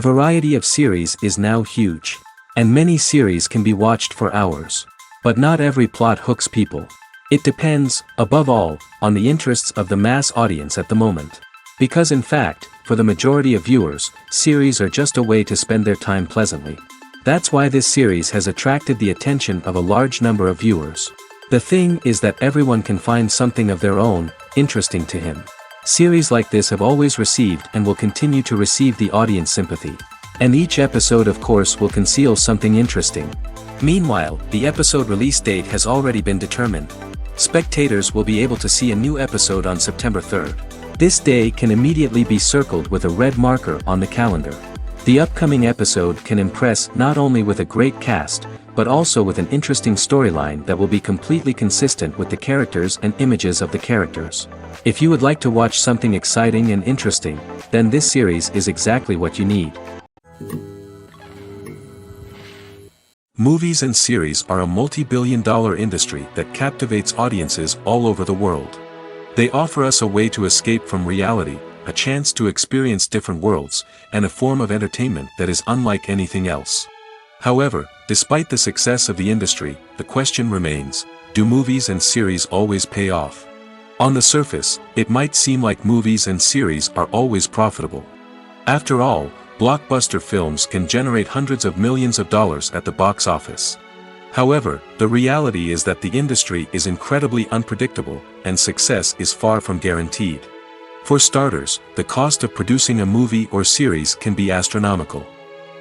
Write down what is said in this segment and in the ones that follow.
variety of series is now huge. And many series can be watched for hours. But not every plot hooks people. It depends, above all, on the interests of the mass audience at the moment. Because in fact, for the majority of viewers, series are just a way to spend their time pleasantly. That's why this series has attracted the attention of a large number of viewers. The thing is that everyone can find something of their own, interesting to him. Series like this have always received and will continue to receive the audience sympathy. And each episode of course will conceal something interesting. Meanwhile, the episode release date has already been determined. Spectators will be able to see a new episode on September 3rd. This day can immediately be circled with a red marker on the calendar. The upcoming episode can impress not only with a great cast, but also with an interesting storyline that will be completely consistent with the characters and images of the characters. If you would like to watch something exciting and interesting, then this series is exactly what you need. Movies and series are a multi-billion-dollar industry that captivates audiences all over the world. They offer us a way to escape from reality, a chance to experience different worlds, and a form of entertainment that is unlike anything else. However, despite the success of the industry, the question remains, do movies and series always pay off? On the surface, it might seem like movies and series are always profitable. After all, blockbuster films can generate hundreds of millions of dollars at the box office. However, the reality is that the industry is incredibly unpredictable, and success is far from guaranteed. For starters, the cost of producing a movie or series can be astronomical.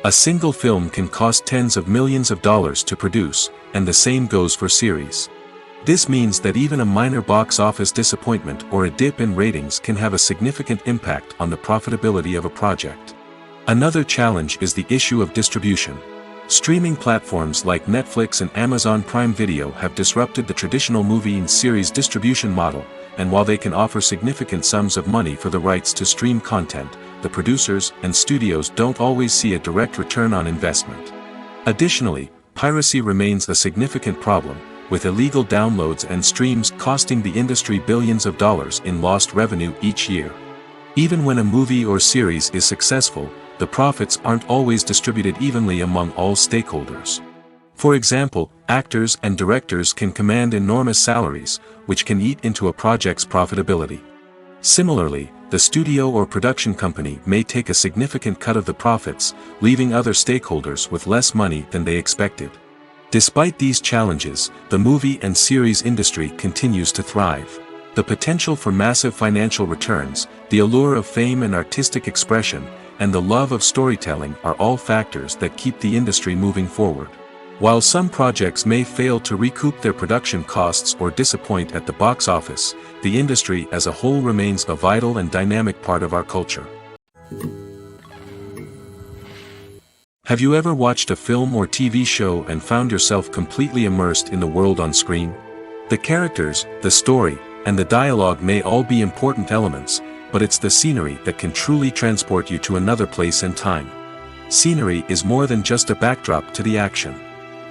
A single film can cost tens of millions of dollars to produce, and the same goes for series. This means that even a minor box office disappointment or a dip in ratings can have a significant impact on the profitability of a project. Another challenge is the issue of distribution. Streaming platforms like Netflix and Amazon Prime Video have disrupted the traditional movie and series distribution model, and while they can offer significant sums of money for the rights to stream content, the producers and studios don't always see a direct return on investment. Additionally, piracy remains a significant problem, with illegal downloads and streams costing the industry billions of dollars in lost revenue each year. Even when a movie or series is successful, the profits aren't always distributed evenly among all stakeholders. For example, actors and directors can command enormous salaries, which can eat into a project's profitability. Similarly, the studio or production company may take a significant cut of the profits, leaving other stakeholders with less money than they expected. Despite these challenges, the movie and series industry continues to thrive. The potential for massive financial returns, the allure of fame and artistic expression, and the love of storytelling are all factors that keep the industry moving forward. While some projects may fail to recoup their production costs or disappoint at the box office, the industry as a whole remains a vital and dynamic part of our culture. Have you ever watched a film or TV show and found yourself completely immersed in the world on screen? The characters, the story, and the dialogue may all be important elements, but it's the scenery that can truly transport you to another place and time. Scenery is more than just a backdrop to the action.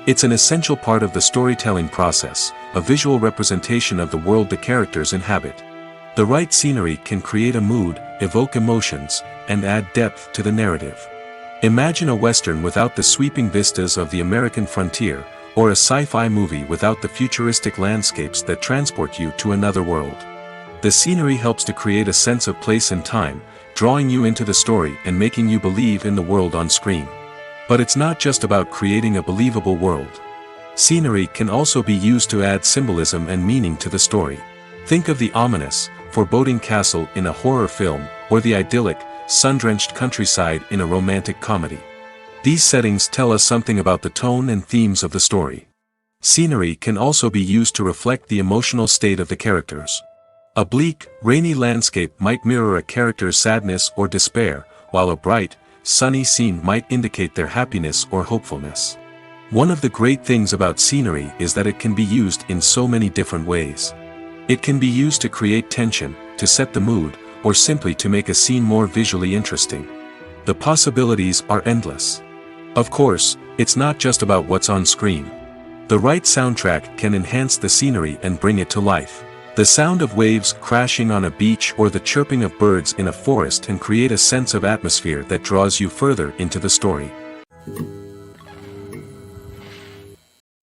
It's an essential part of the storytelling process, a visual representation of the world the characters inhabit. The right scenery can create a mood, evoke emotions, and add depth to the narrative. Imagine a Western without the sweeping vistas of the American frontier, or a sci-fi movie without the futuristic landscapes that transport you to another world. The scenery helps to create a sense of place and time, drawing you into the story and making you believe in the world on screen. But it's not just about creating a believable world. Scenery can also be used to add symbolism and meaning to the story. Think of the ominous, foreboding castle in a horror film, or the idyllic, sun-drenched countryside in a romantic comedy. These settings tell us something about the tone and themes of the story. Scenery can also be used to reflect the emotional state of the characters. A bleak, rainy landscape might mirror a character's sadness or despair, while a bright, sunny scene might indicate their happiness or hopefulness. One of the great things about scenery is that it can be used in so many different ways. It can be used to create tension, to set the mood, or simply to make a scene more visually interesting. The possibilities are endless. Of course, it's not just about what's on screen. The right soundtrack can enhance the scenery and bring it to life. The sound of waves crashing on a beach or the chirping of birds in a forest can create a sense of atmosphere that draws you further into the story.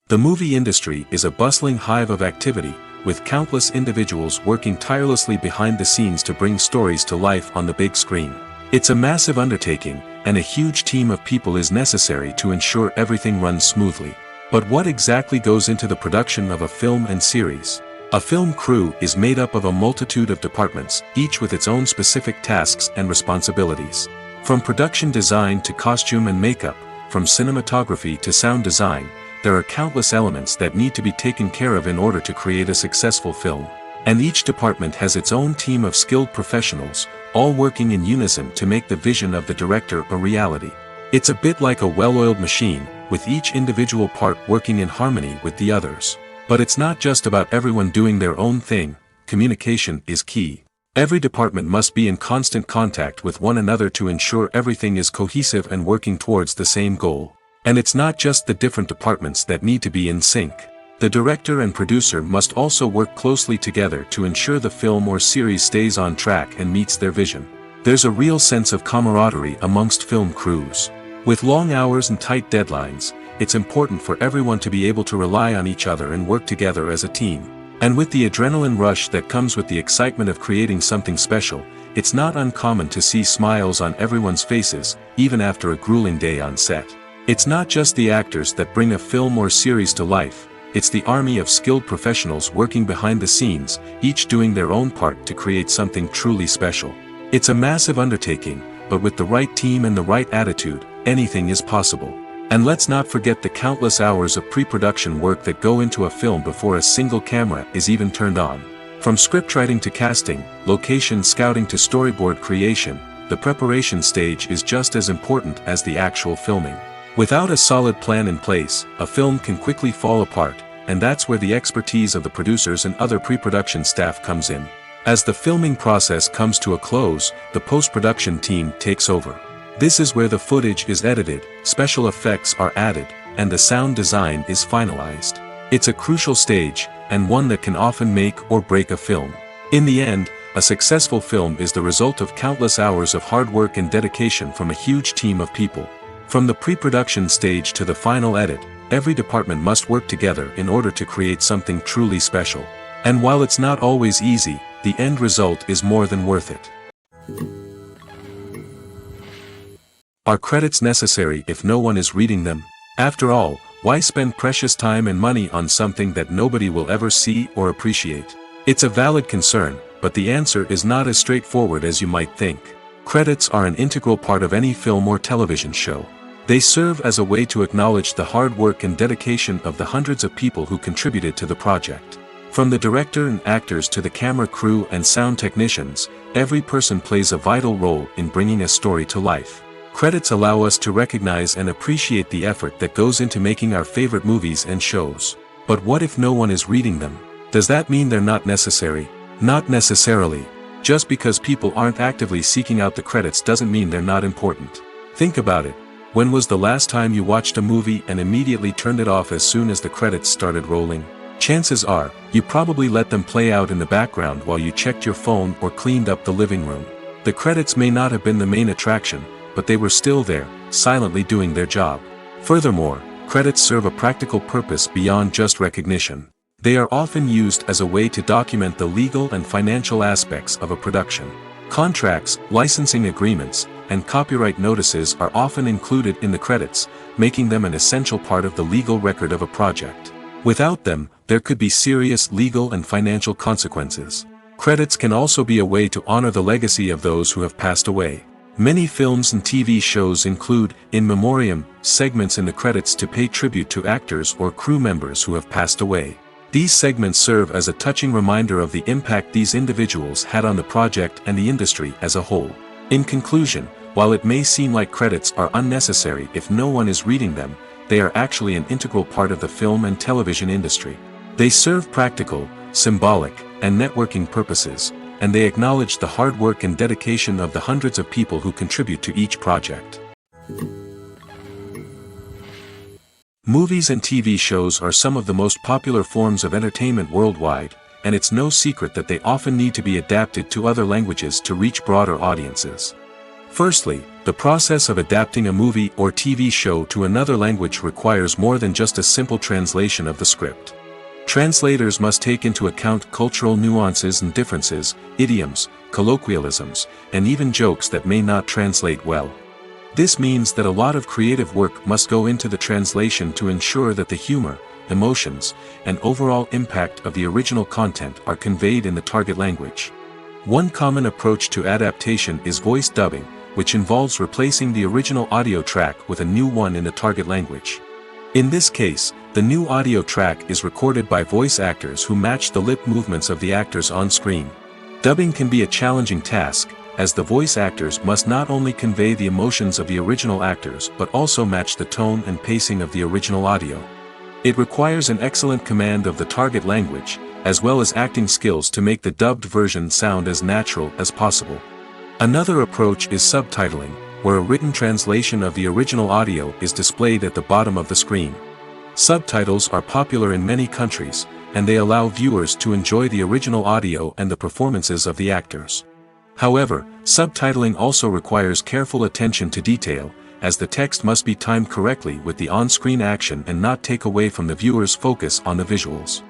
The movie industry is a bustling hive of activity, with countless individuals working tirelessly behind the scenes to bring stories to life on the big screen. It's a massive undertaking, and a huge team of people is necessary to ensure everything runs smoothly. But what exactly goes into the production of a film and series? A film crew is made up of a multitude of departments, each with its own specific tasks and responsibilities. From production design to costume and makeup, from cinematography to sound design, there are countless elements that need to be taken care of in order to create a successful film. And each department has its own team of skilled professionals, all working in unison to make the vision of the director a reality. It's a bit like a well-oiled machine, with each individual part working in harmony with the others. But it's not just about everyone doing their own thing. Communication is key. Every department must be in constant contact with one another to ensure everything is cohesive and working towards the same goal. And it's not just the different departments that need to be in sync. The director and producer must also work closely together to ensure the film or series stays on track and meets their vision. There's a real sense of camaraderie amongst film crews. With long hours and tight deadlines, it's important for everyone to be able to rely on each other and work together as a team. And with the adrenaline rush that comes with the excitement of creating something special, it's not uncommon to see smiles on everyone's faces, even after a grueling day on set. It's not just the actors that bring a film or series to life, it's the army of skilled professionals working behind the scenes, each doing their own part to create something truly special. It's a massive undertaking, but with the right team and the right attitude, anything is possible. And let's not forget the countless hours of pre-production work that go into a film before a single camera is even turned on. From scriptwriting to casting, location scouting to storyboard creation, the preparation stage is just as important as the actual filming. Without a solid plan in place, a film can quickly fall apart, and that's where the expertise of the producers and other pre-production staff comes in. As the filming process comes to a close, the post-production team takes over. This is where the footage is edited, special effects are added, and the sound design is finalized. It's a crucial stage, and one that can often make or break a film. In the end, a successful film is the result of countless hours of hard work and dedication from a huge team of people. From the pre-production stage to the final edit, every department must work together in order to create something truly special. And while it's not always easy, the end result is more than worth it. Are credits necessary if no one is reading them? After all, why spend precious time and money on something that nobody will ever see or appreciate? It's a valid concern, but the answer is not as straightforward as you might think. Credits are an integral part of any film or television show. They serve as a way to acknowledge the hard work and dedication of the hundreds of people who contributed to the project. From the director and actors to the camera crew and sound technicians, every person plays a vital role in bringing a story to life. Credits allow us to recognize and appreciate the effort that goes into making our favorite movies and shows. But what if no one is reading them? Does that mean they're not necessary? Not necessarily. Just because people aren't actively seeking out the credits doesn't mean they're not important. Think about it. When was the last time you watched a movie and immediately turned it off as soon as the credits started rolling? Chances are, you probably let them play out in the background while you checked your phone or cleaned up the living room. The credits may not have been the main attraction, but they were still there, silently doing their job. Furthermore, credits serve a practical purpose beyond just recognition. They are often used as a way to document the legal and financial aspects of a production. Contracts, licensing agreements, and copyright notices are often included in the credits, making them an essential part of the legal record of a project. Without them, there could be serious legal and financial consequences. Credits can also be a way to honor the legacy of those who have passed away. Many films and TV shows include, in memoriam, segments in the credits to pay tribute to actors or crew members who have passed away. These segments serve as a touching reminder of the impact these individuals had on the project and the industry as a whole. In conclusion, while it may seem like credits are unnecessary if no one is reading them, they are actually an integral part of the film and television industry. They serve practical, symbolic, and networking purposes, and they acknowledge the hard work and dedication of the hundreds of people who contribute to each project. Movies and TV shows are some of the most popular forms of entertainment worldwide, and it's no secret that they often need to be adapted to other languages to reach broader audiences. Firstly, the process of adapting a movie or TV show to another language requires more than just a simple translation of the script. Translators must take into account cultural nuances and differences, idioms, colloquialisms, and even jokes that may not translate well. This means that a lot of creative work must go into the translation to ensure that the humor, emotions, and overall impact of the original content are conveyed in the target language. One common approach to adaptation is voice dubbing, which involves replacing the original audio track with a new one in the target language. In this case, the new audio track is recorded by voice actors who match the lip movements of the actors on screen. Dubbing can be a challenging task, as the voice actors must not only convey the emotions of the original actors but also match the tone and pacing of the original audio. It requires an excellent command of the target language, as well as acting skills to make the dubbed version sound as natural as possible. Another approach is subtitling, where a written translation of the original audio is displayed at the bottom of the screen. Subtitles are popular in many countries, and they allow viewers to enjoy the original audio and the performances of the actors. However, subtitling also requires careful attention to detail, as the text must be timed correctly with the on-screen action and not take away from the viewer's focus on the visuals.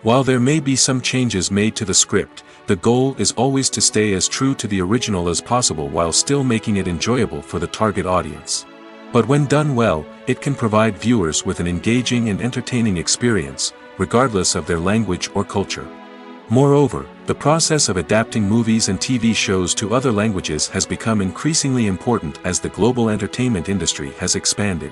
While there may be some changes made to the script, the goal is always to stay as true to the original as possible while still making it enjoyable for the target audience. But when done well, it can provide viewers with an engaging and entertaining experience, regardless of their language or culture. Moreover, the process of adapting movies and TV shows to other languages has become increasingly important as the global entertainment industry has expanded.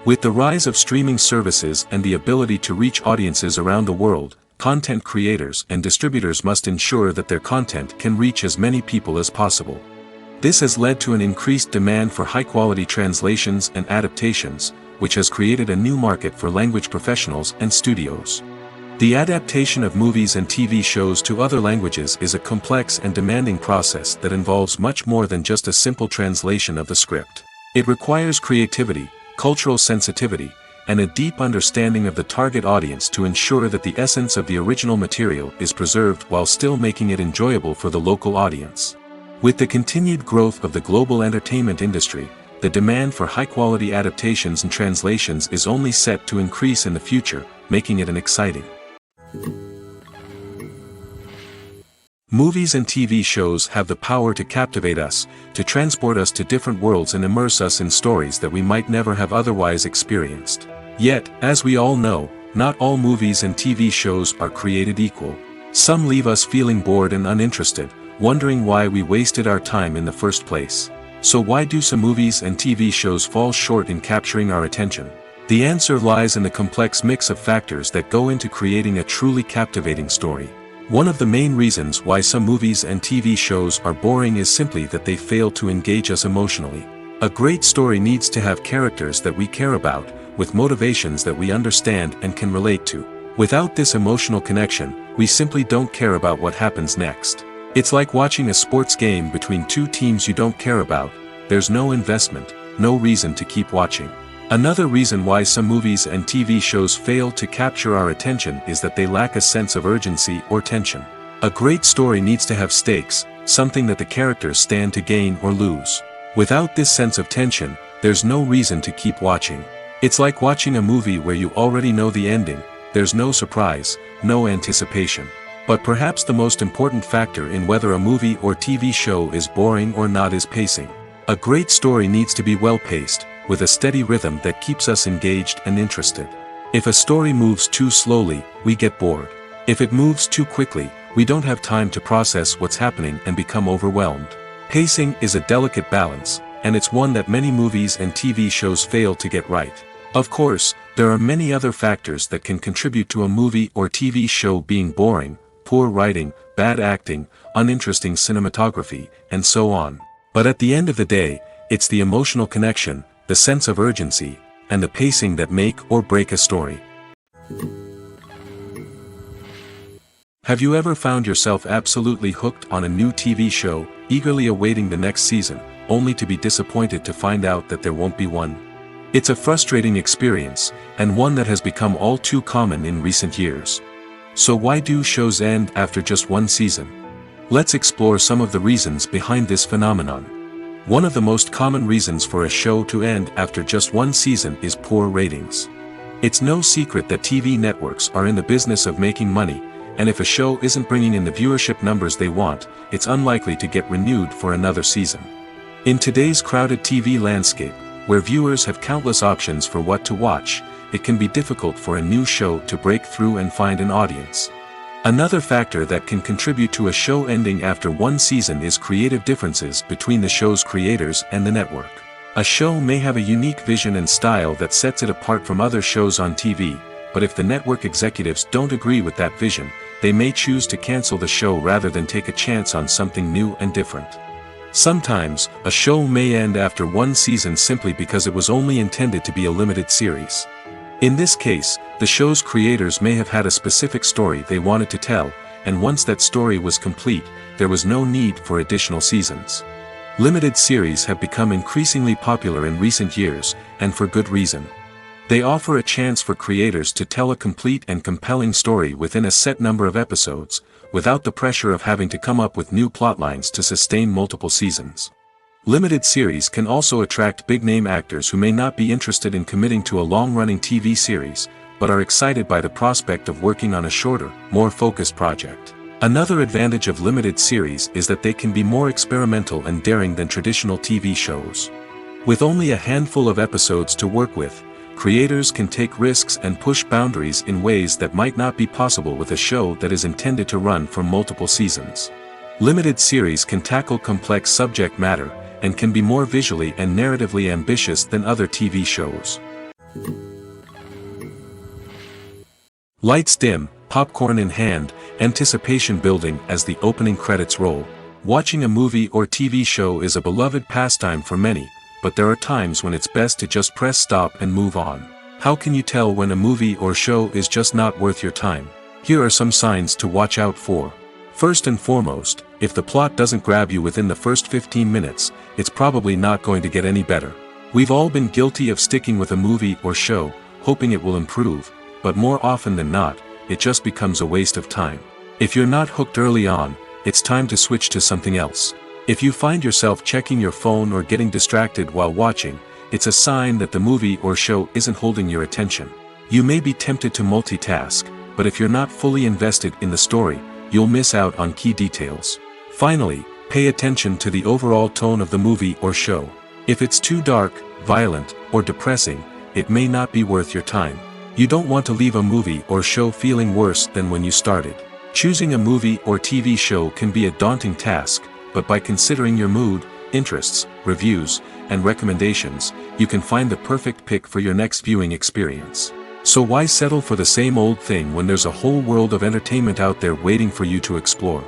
With the rise of streaming services and the ability to reach audiences around the world, content creators and distributors must ensure that their content can reach as many people as possible. This has led to an increased demand for high-quality translations and adaptations, which has created a new market for language professionals and studios. The adaptation of movies and TV shows to other languages is a complex and demanding process that involves much more than just a simple translation of the script. It requires creativity, cultural sensitivity, and a deep understanding of the target audience to ensure that the essence of the original material is preserved while still making it enjoyable for the local audience. With the continued growth of the global entertainment industry, the demand for high-quality adaptations and translations is only set to increase in the future, making it an exciting. Movies and TV shows have the power to captivate us, to transport us to different worlds and immerse us in stories that we might never have otherwise experienced. Yet, as we all know, not all movies and TV shows are created equal. Some leave us feeling bored and uninterested, wondering why we wasted our time in the first place. So why do some movies and TV shows fall short in capturing our attention? The answer lies in the complex mix of factors that go into creating a truly captivating story. One of the main reasons why some movies and TV shows are boring is simply that they fail to engage us emotionally. A great story needs to have characters that we care about, with motivations that we understand and can relate to. Without this emotional connection, we simply don't care about what happens next. It's like watching a sports game between two teams you don't care about. There's no investment, no reason to keep watching. Another reason why some movies and TV shows fail to capture our attention is that they lack a sense of urgency or tension. A great story needs to have stakes, something that the characters stand to gain or lose. Without this sense of tension, there's no reason to keep watching. It's like watching a movie where you already know the ending, there's no surprise, no anticipation. But perhaps the most important factor in whether a movie or TV show is boring or not is pacing. A great story needs to be well-paced, with a steady rhythm that keeps us engaged and interested. If a story moves too slowly, we get bored. If it moves too quickly, we don't have time to process what's happening and become overwhelmed. Pacing is a delicate balance, and it's one that many movies and TV shows fail to get right. Of course, there are many other factors that can contribute to a movie or TV show being boring: poor writing, bad acting, uninteresting cinematography, and so on. But at the end of the day, it's the emotional connection, the sense of urgency, and the pacing that make or break a story. Have you ever found yourself absolutely hooked on a new TV show, eagerly awaiting the next season, only to be disappointed to find out that there won't be one? It's a frustrating experience, and one that has become all too common in recent years. So why do shows end after just one season? Let's explore some of the reasons behind this phenomenon. One of the most common reasons for a show to end after just one season is poor ratings. It's no secret that TV networks are in the business of making money, and if a show isn't bringing in the viewership numbers they want, it's unlikely to get renewed for another season. In today's crowded TV landscape, where viewers have countless options for what to watch, it can be difficult for a new show to break through and find an audience. Another factor that can contribute to a show ending after one season is creative differences between the show's creators and the network. A show may have a unique vision and style that sets it apart from other shows on TV, but if the network executives don't agree with that vision, they may choose to cancel the show rather than take a chance on something new and different. Sometimes, a show may end after one season simply because it was only intended to be a limited series. In this case, the show's creators may have had a specific story they wanted to tell, and once that story was complete, there was no need for additional seasons. Limited series have become increasingly popular in recent years, and for good reason. They offer a chance for creators to tell a complete and compelling story within a set number of episodes, without the pressure of having to come up with new plotlines to sustain multiple seasons. Limited series can also attract big-name actors who may not be interested in committing to a long-running TV series, but are excited by the prospect of working on a shorter, more focused project. Another advantage of limited series is that they can be more experimental and daring than traditional TV shows. With only a handful of episodes to work with, creators can take risks and push boundaries in ways that might not be possible with a show that is intended to run for multiple seasons. Limited series can tackle complex subject matter, and can be more visually and narratively ambitious than other TV shows. Lights dim, popcorn in hand, anticipation building as the opening credits roll. Watching a movie or TV show is a beloved pastime for many, but there are times when it's best to just press stop and move on. How can you tell when a movie or show is just not worth your time? Here are some signs to watch out for. First and foremost, if the plot doesn't grab you within the first 15 minutes, it's probably not going to get any better. We've all been guilty of sticking with a movie or show, hoping it will improve, but more often than not, it just becomes a waste of time. If you're not hooked early on, it's time to switch to something else. If you find yourself checking your phone or getting distracted while watching, it's a sign that the movie or show isn't holding your attention. You may be tempted to multitask, but if you're not fully invested in the story, you'll miss out on key details. Finally, pay attention to the overall tone of the movie or show. If it's too dark, violent, or depressing, it may not be worth your time. You don't want to leave a movie or show feeling worse than when you started. Choosing a movie or TV show can be a daunting task, but by considering your mood, interests, reviews, and recommendations, you can find the perfect pick for your next viewing experience. So why settle for the same old thing when there's a whole world of entertainment out there waiting for you to explore?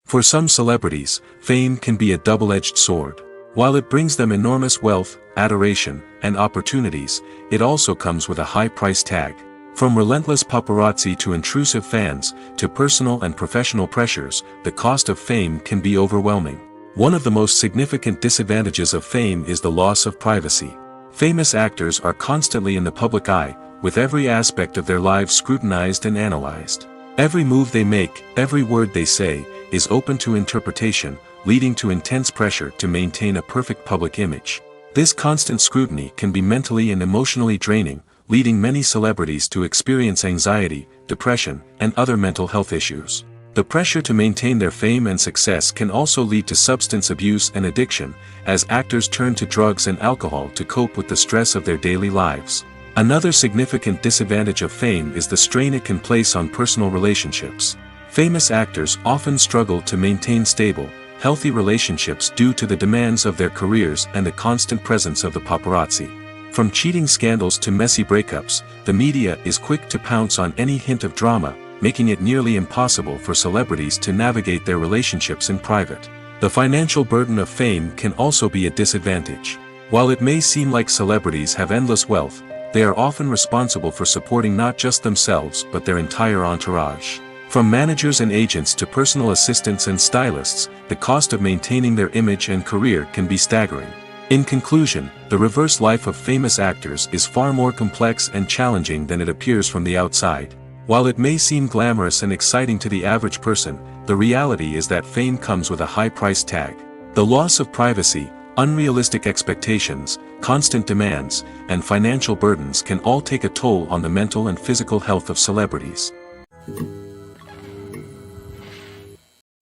For some celebrities, fame can be a double-edged sword. While it brings them enormous wealth, adoration, and opportunities, it also comes with a high price tag. From relentless paparazzi to intrusive fans, to personal and professional pressures, the cost of fame can be overwhelming. One of the most significant disadvantages of fame is the loss of privacy. Famous actors are constantly in the public eye, with every aspect of their lives scrutinized and analyzed. Every move they make, every word they say, is open to interpretation, leading to intense pressure to maintain a perfect public image. This constant scrutiny can be mentally and emotionally draining, leading many celebrities to experience anxiety, depression, and other mental health issues. The pressure to maintain their fame and success can also lead to substance abuse and addiction, as actors turn to drugs and alcohol to cope with the stress of their daily lives. Another significant disadvantage of fame is the strain it can place on personal relationships. Famous actors often struggle to maintain stable, healthy relationships due to the demands of their careers and the constant presence of the paparazzi. From cheating scandals to messy breakups, the media is quick to pounce on any hint of drama, making it nearly impossible for celebrities to navigate their relationships in private. The financial burden of fame can also be a disadvantage. While it may seem like celebrities have endless wealth, they are often responsible for supporting not just themselves but their entire entourage. From managers and agents to personal assistants and stylists, the cost of maintaining their image and career can be staggering. In conclusion, the reverse life of famous actors is far more complex and challenging than it appears from the outside. While it may seem glamorous and exciting to the average person, the reality is that fame comes with a high price tag. The loss of privacy, unrealistic expectations, constant demands, and financial burdens can all take a toll on the mental and physical health of celebrities.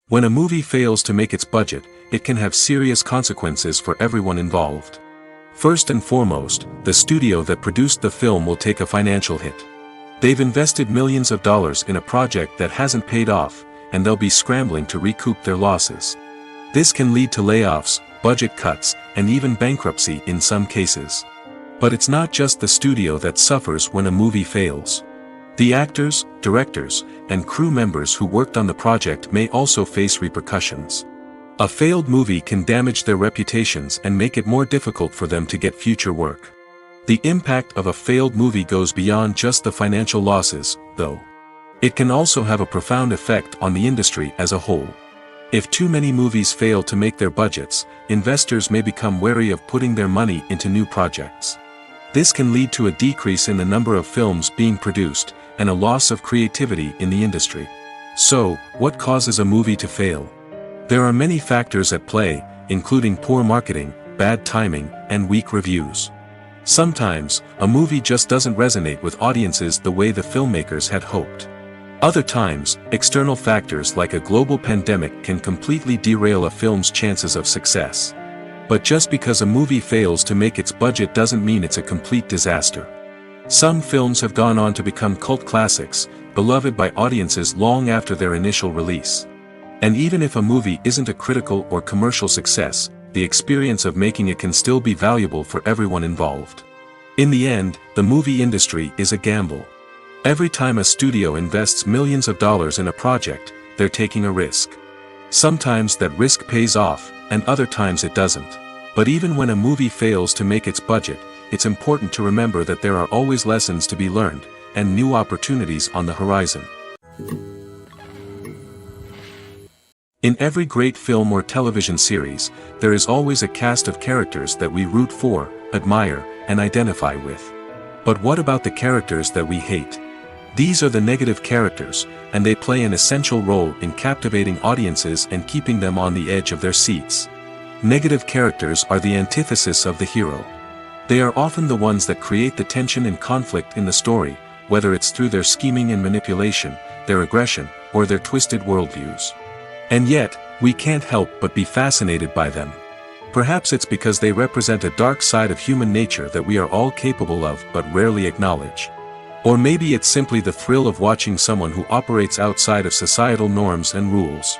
When a movie fails to make its budget, it can have serious consequences for everyone involved. First and foremost, the studio that produced the film will take a financial hit. They've invested millions of dollars in a project that hasn't paid off, and they'll be scrambling to recoup their losses. This can lead to layoffs, budget cuts, and even bankruptcy in some cases. But it's not just the studio that suffers when a movie fails. The actors, directors, and crew members who worked on the project may also face repercussions. A failed movie can damage their reputations and make it more difficult for them to get future work. The impact of a failed movie goes beyond just the financial losses, though. It can also have a profound effect on the industry as a whole. If too many movies fail to make their budgets, investors may become wary of putting their money into new projects. This can lead to a decrease in the number of films being produced, and a loss of creativity in the industry. So, what causes a movie to fail? There are many factors at play, including poor marketing, bad timing, and weak reviews. Sometimes, a movie just doesn't resonate with audiences the way the filmmakers had hoped. Other times, external factors like a global pandemic can completely derail a film's chances of success. But just because a movie fails to make its budget doesn't mean it's a complete disaster. Some films have gone on to become cult classics, beloved by audiences long after their initial release. And even if a movie isn't a critical or commercial success, the experience of making it can still be valuable for everyone involved. In the end, the movie industry is a gamble. Every time a studio invests millions of dollars in a project, they're taking a risk. Sometimes that risk pays off, and other times it doesn't. But even when a movie fails to make its budget, it's important to remember that there are always lessons to be learned, and new opportunities on the horizon. In every great film or television series, there is always a cast of characters that we root for, admire, and identify with. But what about the characters that we hate? These are the negative characters, and they play an essential role in captivating audiences and keeping them on the edge of their seats. Negative characters are the antithesis of the hero. They are often the ones that create the tension and conflict in the story, whether it's through their scheming and manipulation, their aggression, or their twisted worldviews. And yet, we can't help but be fascinated by them. Perhaps it's because they represent a dark side of human nature that we are all capable of but rarely acknowledge. Or maybe it's simply the thrill of watching someone who operates outside of societal norms and rules.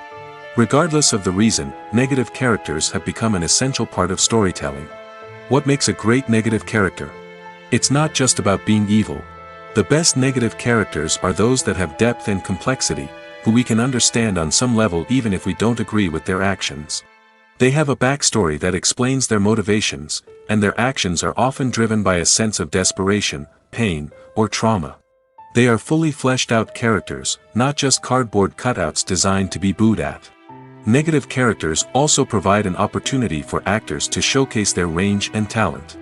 Regardless of the reason, negative characters have become an essential part of storytelling. What makes a great negative character? It's not just about being evil. The best negative characters are those that have depth and complexity, who we can understand on some level even if we don't agree with their actions. They have a backstory that explains their motivations, and their actions are often driven by a sense of desperation, pain, or trauma. They are fully fleshed out characters, not just cardboard cutouts designed to be booed at. Negative characters also provide an opportunity for actors to showcase their range and talent.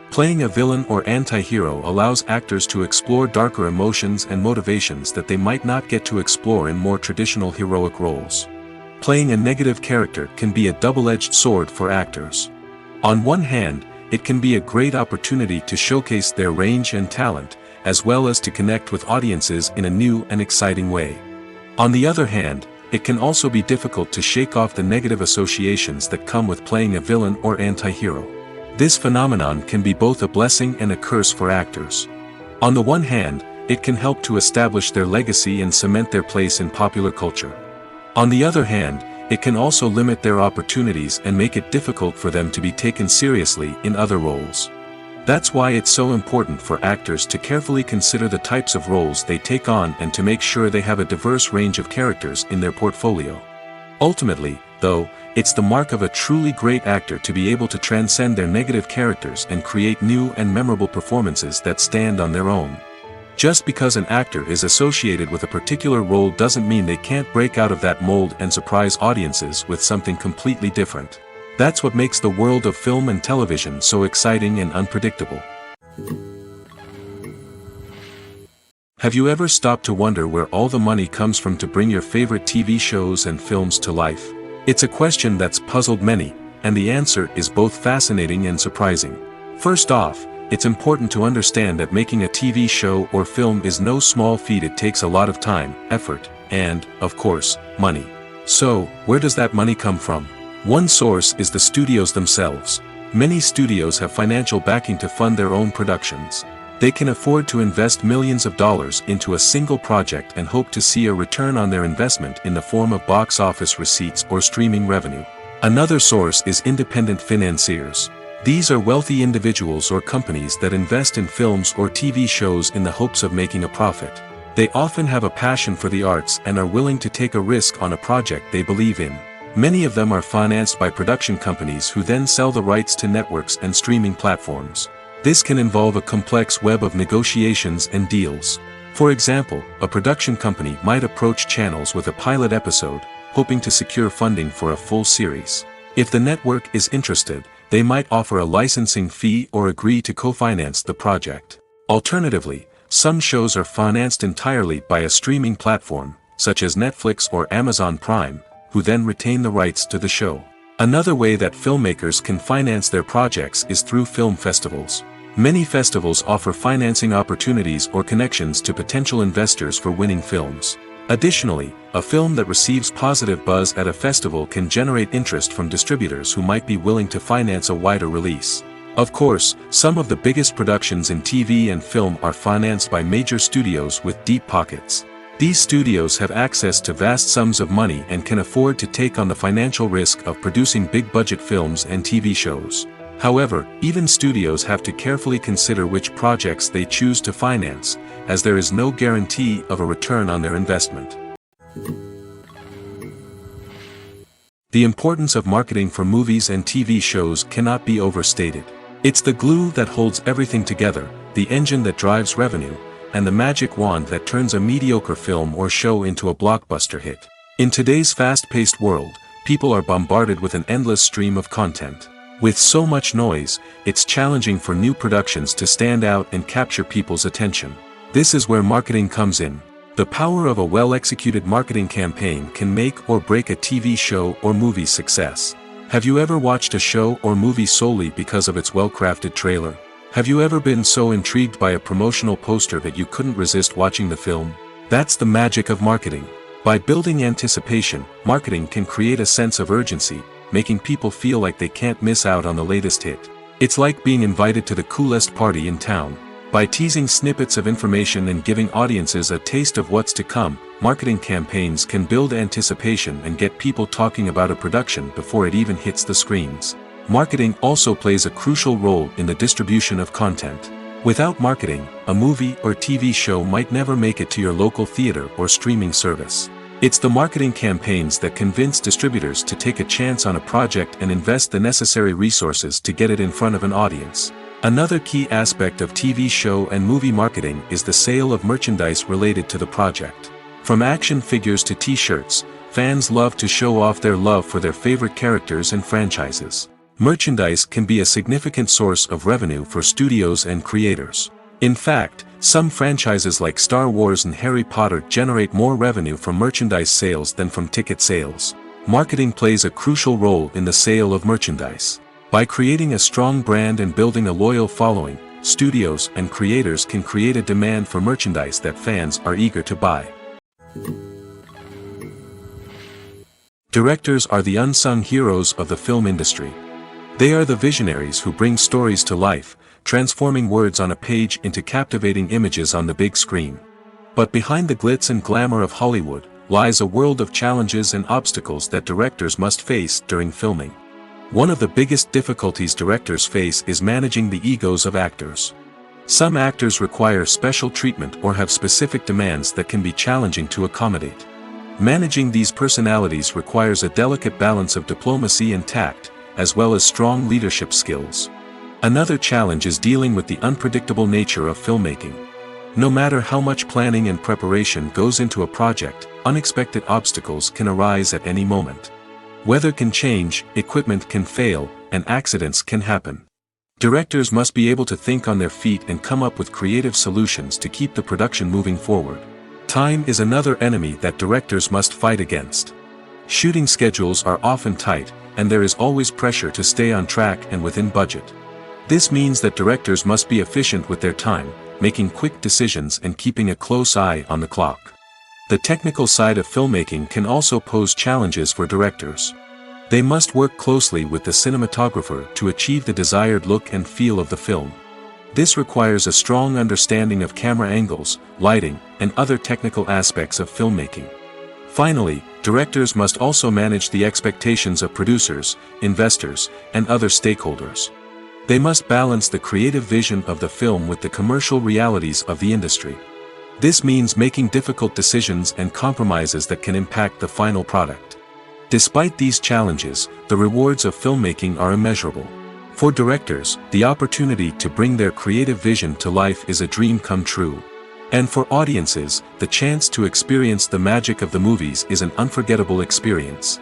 Playing a villain or anti-hero allows actors to explore darker emotions and motivations that they might not get to explore in more traditional heroic roles. Playing a negative character can be a double-edged sword for actors. On one hand, it can be a great opportunity to showcase their range and talent, as well as to connect with audiences in a new and exciting way. On the other hand, it can also be difficult to shake off the negative associations that come with playing a villain or anti-hero. This phenomenon can be both a blessing and a curse for actors. On the one hand, it can help to establish their legacy and cement their place in popular culture. On the other hand, it can also limit their opportunities and make it difficult for them to be taken seriously in other roles. That's why it's so important for actors to carefully consider the types of roles they take on and to make sure they have a diverse range of characters in their portfolio. Ultimately, though, it's the mark of a truly great actor to be able to transcend their negative characters and create new and memorable performances that stand on their own. Just because an actor is associated with a particular role doesn't mean they can't break out of that mold and surprise audiences with something completely different. That's what makes the world of film and television so exciting and unpredictable. Have you ever stopped to wonder where all the money comes from to bring your favorite TV shows and films to life? It's a question that's puzzled many, and the answer is both fascinating and surprising. First off, it's important to understand that making a TV show or film is no small feat. It takes a lot of time, effort, and, of course, money. So, where does that money come from? One source is the studios themselves. Many studios have financial backing to fund their own productions. They can afford to invest millions of dollars into a single project and hope to see a return on their investment in the form of box office receipts or streaming revenue. Another source is independent financiers. These are wealthy individuals or companies that invest in films or TV shows in the hopes of making a profit. They often have a passion for the arts and are willing to take a risk on a project they believe in. Many of them are financed by production companies who then sell the rights to networks and streaming platforms. This can involve a complex web of negotiations and deals. For example, a production company might approach channels with a pilot episode, hoping to secure funding for a full series. If the network is interested, they might offer a licensing fee or agree to co-finance the project. Alternatively, some shows are financed entirely by a streaming platform, such as Netflix or Amazon Prime, who then retain the rights to the show. Another way that filmmakers can finance their projects is through film festivals. Many festivals offer financing opportunities or connections to potential investors for winning films. Additionally, a film that receives positive buzz at a festival can generate interest from distributors who might be willing to finance a wider release. Of course, some of the biggest productions in TV and film are financed by major studios with deep pockets. These studios have access to vast sums of money and can afford to take on the financial risk of producing big-budget films and TV shows. However, even studios have to carefully consider which projects they choose to finance, as there is no guarantee of a return on their investment. The importance of marketing for movies and TV shows cannot be overstated. It's the glue that holds everything together, the engine that drives revenue, and the magic wand that turns a mediocre film or show into a blockbuster hit. In today's fast-paced world, people are bombarded with an endless stream of content. With so much noise, it's challenging for new productions to stand out and capture people's attention. This is where marketing comes in. The power of a well-executed marketing campaign can make or break a TV show or movie's success. Have you ever watched a show or movie solely because of its well-crafted trailer? Have you ever been so intrigued by a promotional poster that you couldn't resist watching the film? That's the magic of marketing. By building anticipation, marketing can create a sense of urgency, making people feel like they can't miss out on the latest hit. It's like being invited to the coolest party in town. By teasing snippets of information and giving audiences a taste of what's to come, marketing campaigns can build anticipation and get people talking about a production before it even hits the screens. Marketing also plays a crucial role in the distribution of content. Without marketing, a movie or TV show might never make it to your local theater or streaming service. It's the marketing campaigns that convince distributors to take a chance on a project and invest the necessary resources to get it in front of an audience. Another key aspect of TV show and movie marketing is the sale of merchandise related to the project. From action figures to t-shirts, fans love to show off their love for their favorite characters and franchises. Merchandise can be a significant source of revenue for studios and creators. In fact, some franchises like Star Wars and Harry Potter generate more revenue from merchandise sales than from ticket sales. Marketing plays a crucial role in the sale of merchandise. By creating a strong brand and building a loyal following, studios and creators can create a demand for merchandise that fans are eager to buy. Directors are the unsung heroes of the film industry. They are the visionaries who bring stories to life, transforming words on a page into captivating images on the big screen. But behind the glitz and glamour of Hollywood, lies a world of challenges and obstacles that directors must face during filming. One of the biggest difficulties directors face is managing the egos of actors. Some actors require special treatment or have specific demands that can be challenging to accommodate. Managing these personalities requires a delicate balance of diplomacy and tact, as well as strong leadership skills. Another challenge is dealing with the unpredictable nature of filmmaking. No matter how much planning and preparation goes into a project, unexpected obstacles can arise at any moment. Weather can change, equipment can fail, and accidents can happen. Directors must be able to think on their feet and come up with creative solutions to keep the production moving forward. Time is another enemy that directors must fight against. Shooting schedules are often tight, and there is always pressure to stay on track and within budget. This means that directors must be efficient with their time, making quick decisions and keeping a close eye on the clock. The technical side of filmmaking can also pose challenges for directors. They must work closely with the cinematographer to achieve the desired look and feel of the film. This requires a strong understanding of camera angles, lighting, and other technical aspects of filmmaking. Finally, directors must also manage the expectations of producers, investors, and other stakeholders. They must balance the creative vision of the film with the commercial realities of the industry. This means making difficult decisions and compromises that can impact the final product. Despite these challenges, the rewards of filmmaking are immeasurable. For directors, the opportunity to bring their creative vision to life is a dream come true. And for audiences, the chance to experience the magic of the movies is an unforgettable experience.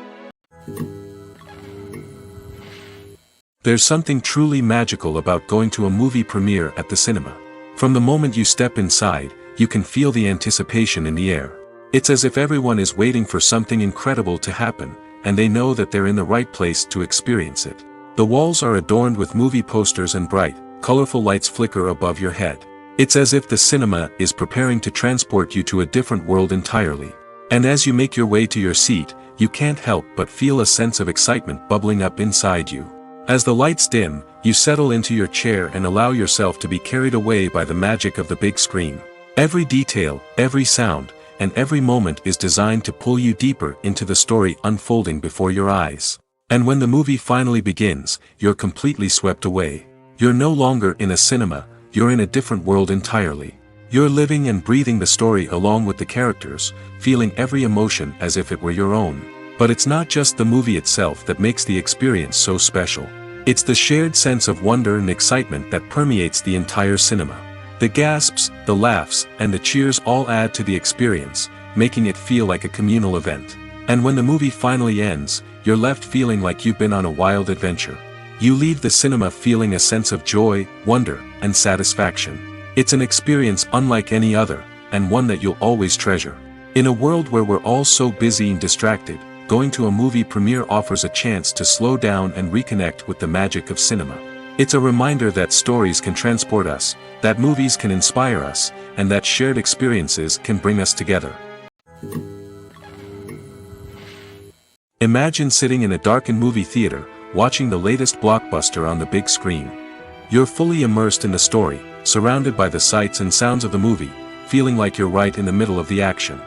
There's something truly magical about going to a movie premiere at the cinema. From the moment you step inside, you can feel the anticipation in the air. It's as if everyone is waiting for something incredible to happen, and they know that they're in the right place to experience it. The walls are adorned with movie posters and bright, colorful lights flicker above your head. It's as if the cinema is preparing to transport you to a different world entirely. And as you make your way to your seat, you can't help but feel a sense of excitement bubbling up inside you. As the lights dim, you settle into your chair and allow yourself to be carried away by the magic of the big screen. Every detail, every sound, and every moment is designed to pull you deeper into the story unfolding before your eyes. And when the movie finally begins, you're completely swept away. You're no longer in a cinema, you're in a different world entirely. You're living and breathing the story along with the characters, feeling every emotion as if it were your own. But it's not just the movie itself that makes the experience so special. It's the shared sense of wonder and excitement that permeates the entire cinema. The gasps, the laughs, and the cheers all add to the experience, making it feel like a communal event. And when the movie finally ends, you're left feeling like you've been on a wild adventure. You leave the cinema feeling a sense of joy, wonder, and satisfaction. It's an experience unlike any other, and one that you'll always treasure. In a world where we're all so busy and distracted, going to a movie premiere offers a chance to slow down and reconnect with the magic of cinema. It's a reminder that stories can transport us, that movies can inspire us, and that shared experiences can bring us together. Imagine sitting in a darkened movie theater, watching the latest blockbuster on the big screen. You're fully immersed in the story, surrounded by the sights and sounds of the movie, feeling like you're right in the middle of the action.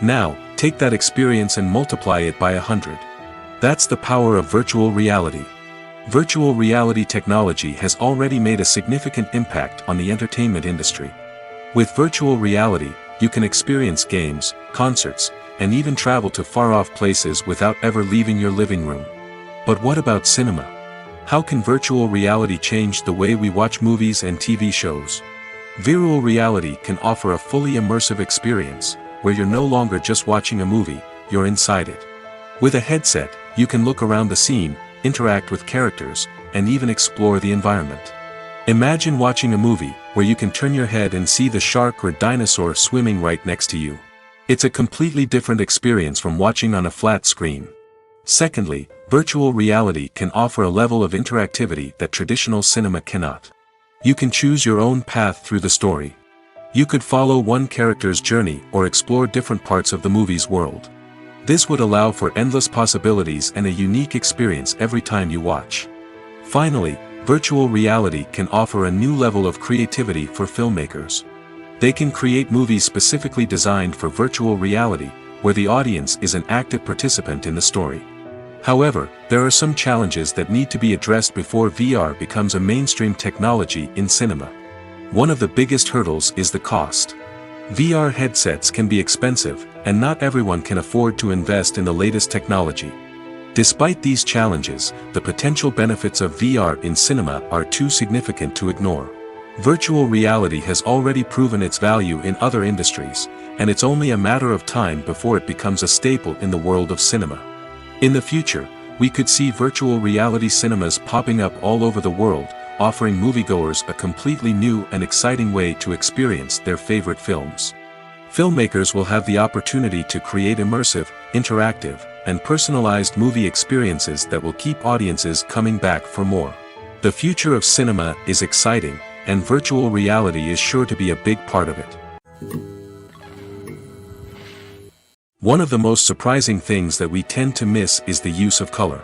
Now, take that experience and multiply it by 100. That's the power of virtual reality. Virtual reality technology has already made a significant impact on the entertainment industry. With virtual reality, you can experience games, concerts, and even travel to far-off places without ever leaving your living room. But what about cinema? How can virtual reality change the way we watch movies and TV shows? Virtual reality can offer a fully immersive experience, where you're no longer just watching a movie, you're inside it. With a headset, you can look around the scene, interact with characters, and even explore the environment. Imagine watching a movie where you can turn your head and see the shark or dinosaur swimming right next to you. It's a completely different experience from watching on a flat screen. Secondly, virtual reality can offer a level of interactivity that traditional cinema cannot. You can choose your own path through the story. You could follow one character's journey or explore different parts of the movie's world. This would allow for endless possibilities and a unique experience every time you watch. Finally, virtual reality can offer a new level of creativity for filmmakers. They can create movies specifically designed for virtual reality, where the audience is an active participant in the story. However, there are some challenges that need to be addressed before VR becomes a mainstream technology in cinema. One of the biggest hurdles is the cost. VR headsets can be expensive, and not everyone can afford to invest in the latest technology. Despite these challenges, the potential benefits of VR in cinema are too significant to ignore. Virtual reality has already proven its value in other industries, and it's only a matter of time before it becomes a staple in the world of cinema. In the future, we could see virtual reality cinemas popping up all over the world, offering moviegoers a completely new and exciting way to experience their favorite films. Filmmakers will have the opportunity to create immersive, interactive, and personalized movie experiences that will keep audiences coming back for more. The future of cinema is exciting, and virtual reality is sure to be a big part of it. One of the most surprising things that we tend to miss is the use of color.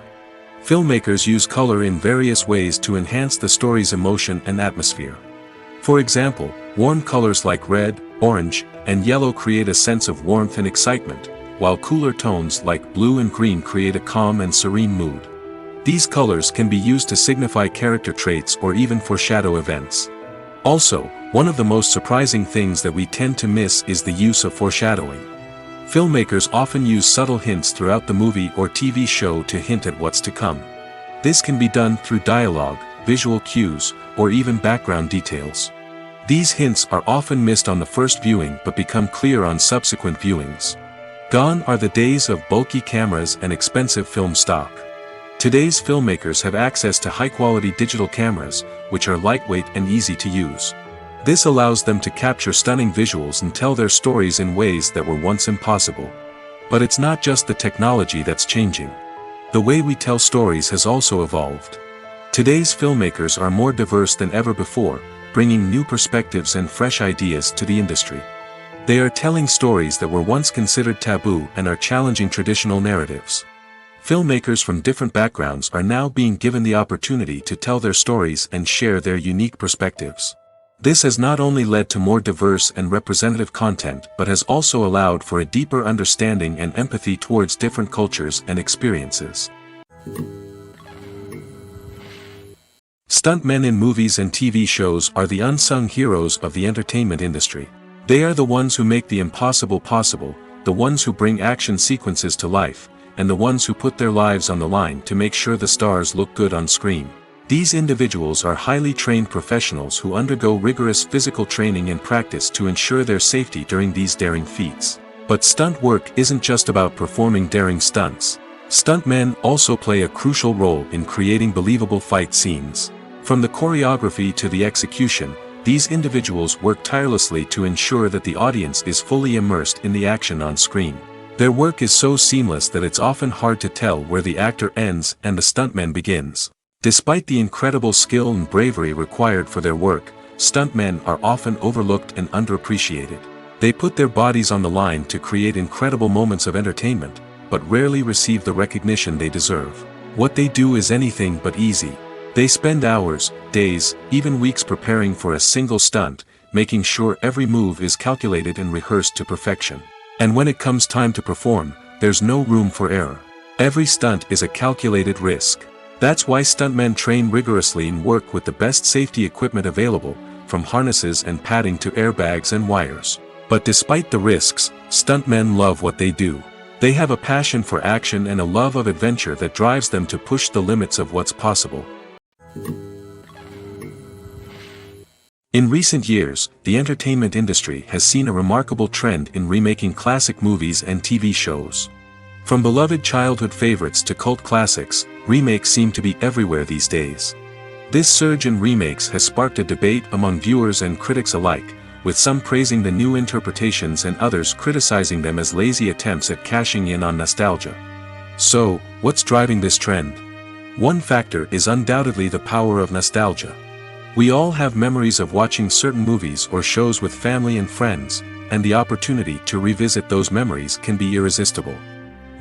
Filmmakers use color in various ways to enhance the story's emotion and atmosphere. For example, warm colors like red, orange, and yellow create a sense of warmth and excitement, while cooler tones like blue and green create a calm and serene mood. These colors can be used to signify character traits or even foreshadow events. Also, one of the most surprising things that we tend to miss is the use of foreshadowing. Filmmakers often use subtle hints throughout the movie or TV show to hint at what's to come. This can be done through dialogue, visual cues, or even background details. These hints are often missed on the first viewing but become clear on subsequent viewings. Gone are the days of bulky cameras and expensive film stock. Today's filmmakers have access to high-quality digital cameras, which are lightweight and easy to use. This allows them to capture stunning visuals and tell their stories in ways that were once impossible. But it's not just the technology that's changing. The way we tell stories has also evolved. Today's filmmakers are more diverse than ever before, bringing new perspectives and fresh ideas to the industry. They are telling stories that were once considered taboo and are challenging traditional narratives. Filmmakers from different backgrounds are now being given the opportunity to tell their stories and share their unique perspectives. This has not only led to more diverse and representative content but has also allowed for a deeper understanding and empathy towards different cultures and experiences. Stuntmen in movies and TV shows are the unsung heroes of the entertainment industry. They are the ones who make the impossible possible, the ones who bring action sequences to life, and the ones who put their lives on the line to make sure the stars look good on screen. These individuals are highly trained professionals who undergo rigorous physical training and practice to ensure their safety during these daring feats. But stunt work isn't just about performing daring stunts. Stuntmen also play a crucial role in creating believable fight scenes. From the choreography to the execution, these individuals work tirelessly to ensure that the audience is fully immersed in the action on screen. Their work is so seamless that it's often hard to tell where the actor ends and the stuntman begins. Despite the incredible skill and bravery required for their work, stuntmen are often overlooked and underappreciated. They put their bodies on the line to create incredible moments of entertainment, but rarely receive the recognition they deserve. What they do is anything but easy. They spend hours, days, even weeks preparing for a single stunt, making sure every move is calculated and rehearsed to perfection. And when it comes time to perform, there's no room for error. Every stunt is a calculated risk. That's why stuntmen train rigorously and work with the best safety equipment available, from harnesses and padding to airbags and wires. But despite the risks, stuntmen love what they do. They have a passion for action and a love of adventure that drives them to push the limits of what's possible. In recent years, the entertainment industry has seen a remarkable trend in remaking classic movies and TV shows. From beloved childhood favorites to cult classics, remakes seem to be everywhere these days. This surge in remakes has sparked a debate among viewers and critics alike, with some praising the new interpretations and others criticizing them as lazy attempts at cashing in on nostalgia. So, what's driving this trend? One factor is undoubtedly the power of nostalgia. We all have memories of watching certain movies or shows with family and friends, and the opportunity to revisit those memories can be irresistible.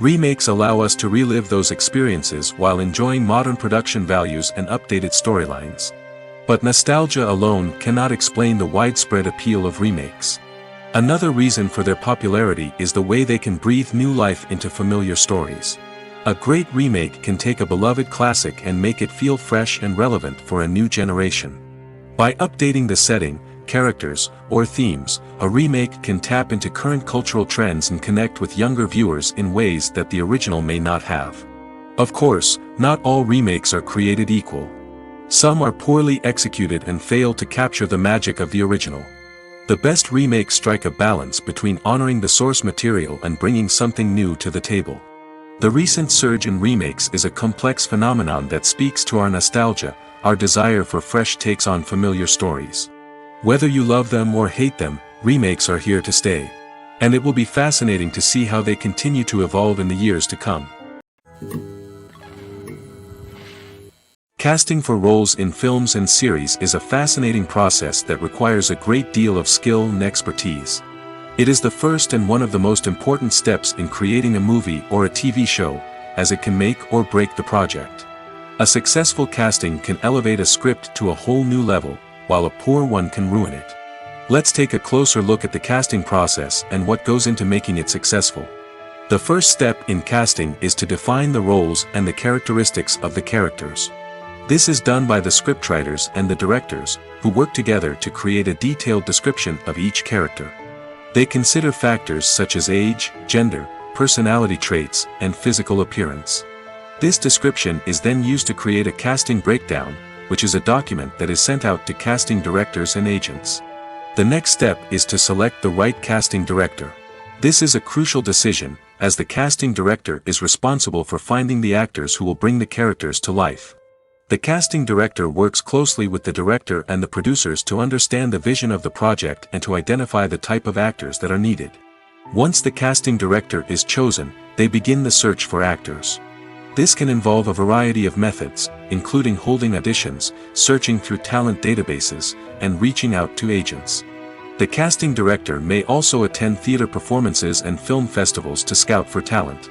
Remakes allow us to relive those experiences while enjoying modern production values and updated storylines. But nostalgia alone cannot explain the widespread appeal of remakes. Another reason for their popularity is the way they can breathe new life into familiar stories. A great remake can take a beloved classic and make it feel fresh and relevant for a new generation. By updating the setting, characters, or themes, a remake can tap into current cultural trends and connect with younger viewers in ways that the original may not have. Of course, not all remakes are created equal. Some are poorly executed and fail to capture the magic of the original. The best remakes strike a balance between honoring the source material and bringing something new to the table. The recent surge in remakes is a complex phenomenon that speaks to our nostalgia, our desire for fresh takes on familiar stories. Whether you love them or hate them, remakes are here to stay. And it will be fascinating to see how they continue to evolve in the years to come. Casting for roles in films and series is a fascinating process that requires a great deal of skill and expertise. It is the first and one of the most important steps in creating a movie or a TV show, as it can make or break the project. A successful casting can elevate a script to a whole new level, while a poor one can ruin it. Let's take a closer look at the casting process and what goes into making it successful. The first step in casting is to define the roles and the characteristics of the characters. This is done by the scriptwriters and the directors, who work together to create a detailed description of each character. They consider factors such as age, gender, personality traits, and physical appearance. This description is then used to create a casting breakdown, which is a document that is sent out to casting directors and agents. The next step is to select the right casting director. This is a crucial decision, as the casting director is responsible for finding the actors who will bring the characters to life. The casting director works closely with the director and the producers to understand the vision of the project and to identify the type of actors that are needed. Once the casting director is chosen, they begin the search for actors. This can involve a variety of methods, including holding auditions, searching through talent databases, and reaching out to agents. The casting director may also attend theater performances and film festivals to scout for talent.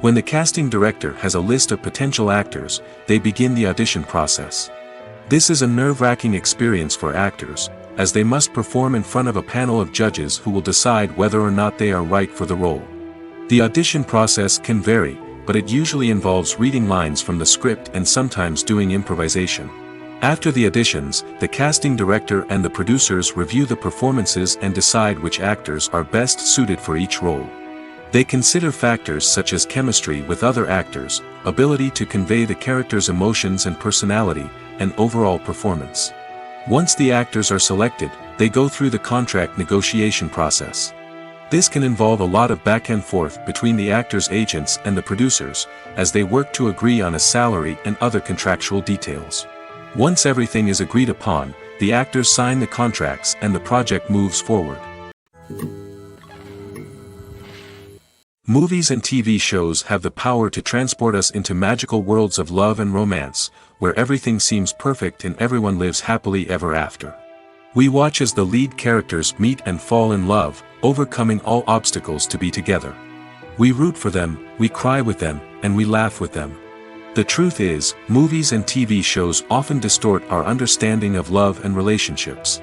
When the casting director has a list of potential actors, they begin the audition process. This is a nerve-wracking experience for actors, as they must perform in front of a panel of judges who will decide whether or not they are right for the role. The audition process can vary, but it usually involves reading lines from the script and sometimes doing improvisation. After the auditions, the casting director and the producers review the performances and decide which actors are best suited for each role. They consider factors such as chemistry with other actors, ability to convey the character's emotions and personality, and overall performance. Once the actors are selected, they go through the contract negotiation process. This can involve a lot of back and forth between the actors' agents and the producers, as they work to agree on a salary and other contractual details. Once everything is agreed upon, the actors sign the contracts and the project moves forward. Movies and TV shows have the power to transport us into magical worlds of love and romance, where everything seems perfect and everyone lives happily ever after. We watch as the lead characters meet and fall in love, overcoming all obstacles to be together. We root for them, we cry with them, and we laugh with them. The truth is, movies and TV shows often distort our understanding of love and relationships.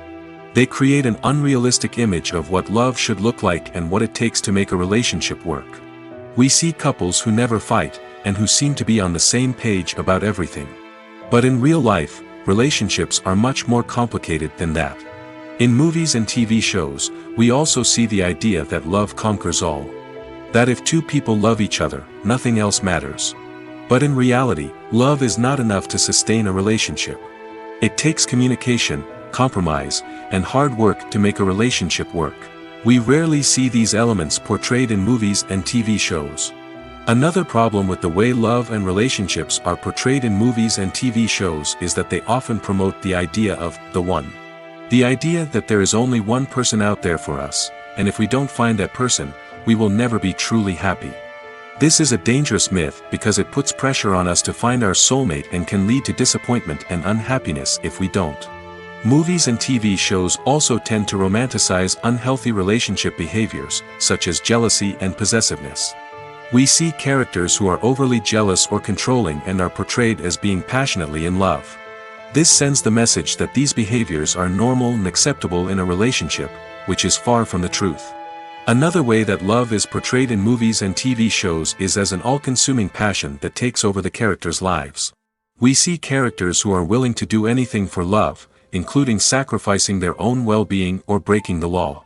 They create an unrealistic image of what love should look like and what it takes to make a relationship work. We see couples who never fight, and who seem to be on the same page about everything. But in real life, relationships are much more complicated than that. In movies and TV shows, we also see the idea that love conquers all. That if two people love each other, nothing else matters. But in reality, love is not enough to sustain a relationship. It takes communication, compromise, and hard work to make a relationship work. We rarely see these elements portrayed in movies and TV shows. Another problem with the way love and relationships are portrayed in movies and TV shows is that they often promote the idea of the one. The idea that there is only one person out there for us, and if we don't find that person, we will never be truly happy. This is a dangerous myth because it puts pressure on us to find our soulmate and can lead to disappointment and unhappiness if we don't. Movies and TV shows also tend to romanticize unhealthy relationship behaviors, such as jealousy and possessiveness. We see characters who are overly jealous or controlling and are portrayed as being passionately in love. This sends the message that these behaviors are normal and acceptable in a relationship, which is far from the truth. Another way that love is portrayed in movies and TV shows is as an all-consuming passion that takes over the characters' lives. We see characters who are willing to do anything for love, including sacrificing their own well-being or breaking the law.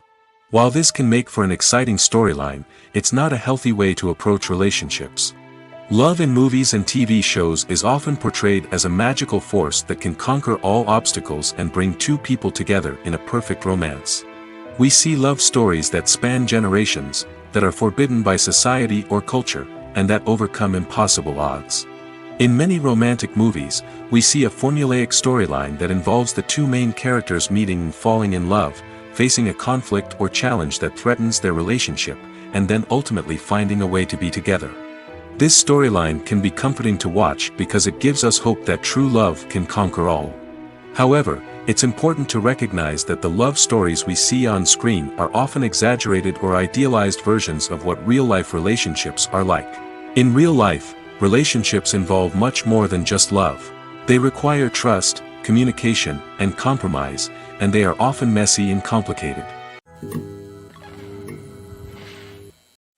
While this can make for an exciting storyline, it's not a healthy way to approach relationships. Love in movies and TV shows is often portrayed as a magical force that can conquer all obstacles and bring two people together in a perfect romance. We see love stories that span generations, that are forbidden by society or culture, and that overcome impossible odds. In many romantic movies, we see a formulaic storyline that involves the two main characters meeting and falling in love, facing a conflict or challenge that threatens their relationship, and then ultimately finding a way to be together. This storyline can be comforting to watch because it gives us hope that true love can conquer all. However, it's important to recognize that the love stories we see on screen are often exaggerated or idealized versions of what real-life relationships are like. In real life, relationships involve much more than just love. They require trust, communication, and compromise, and they are often messy and complicated.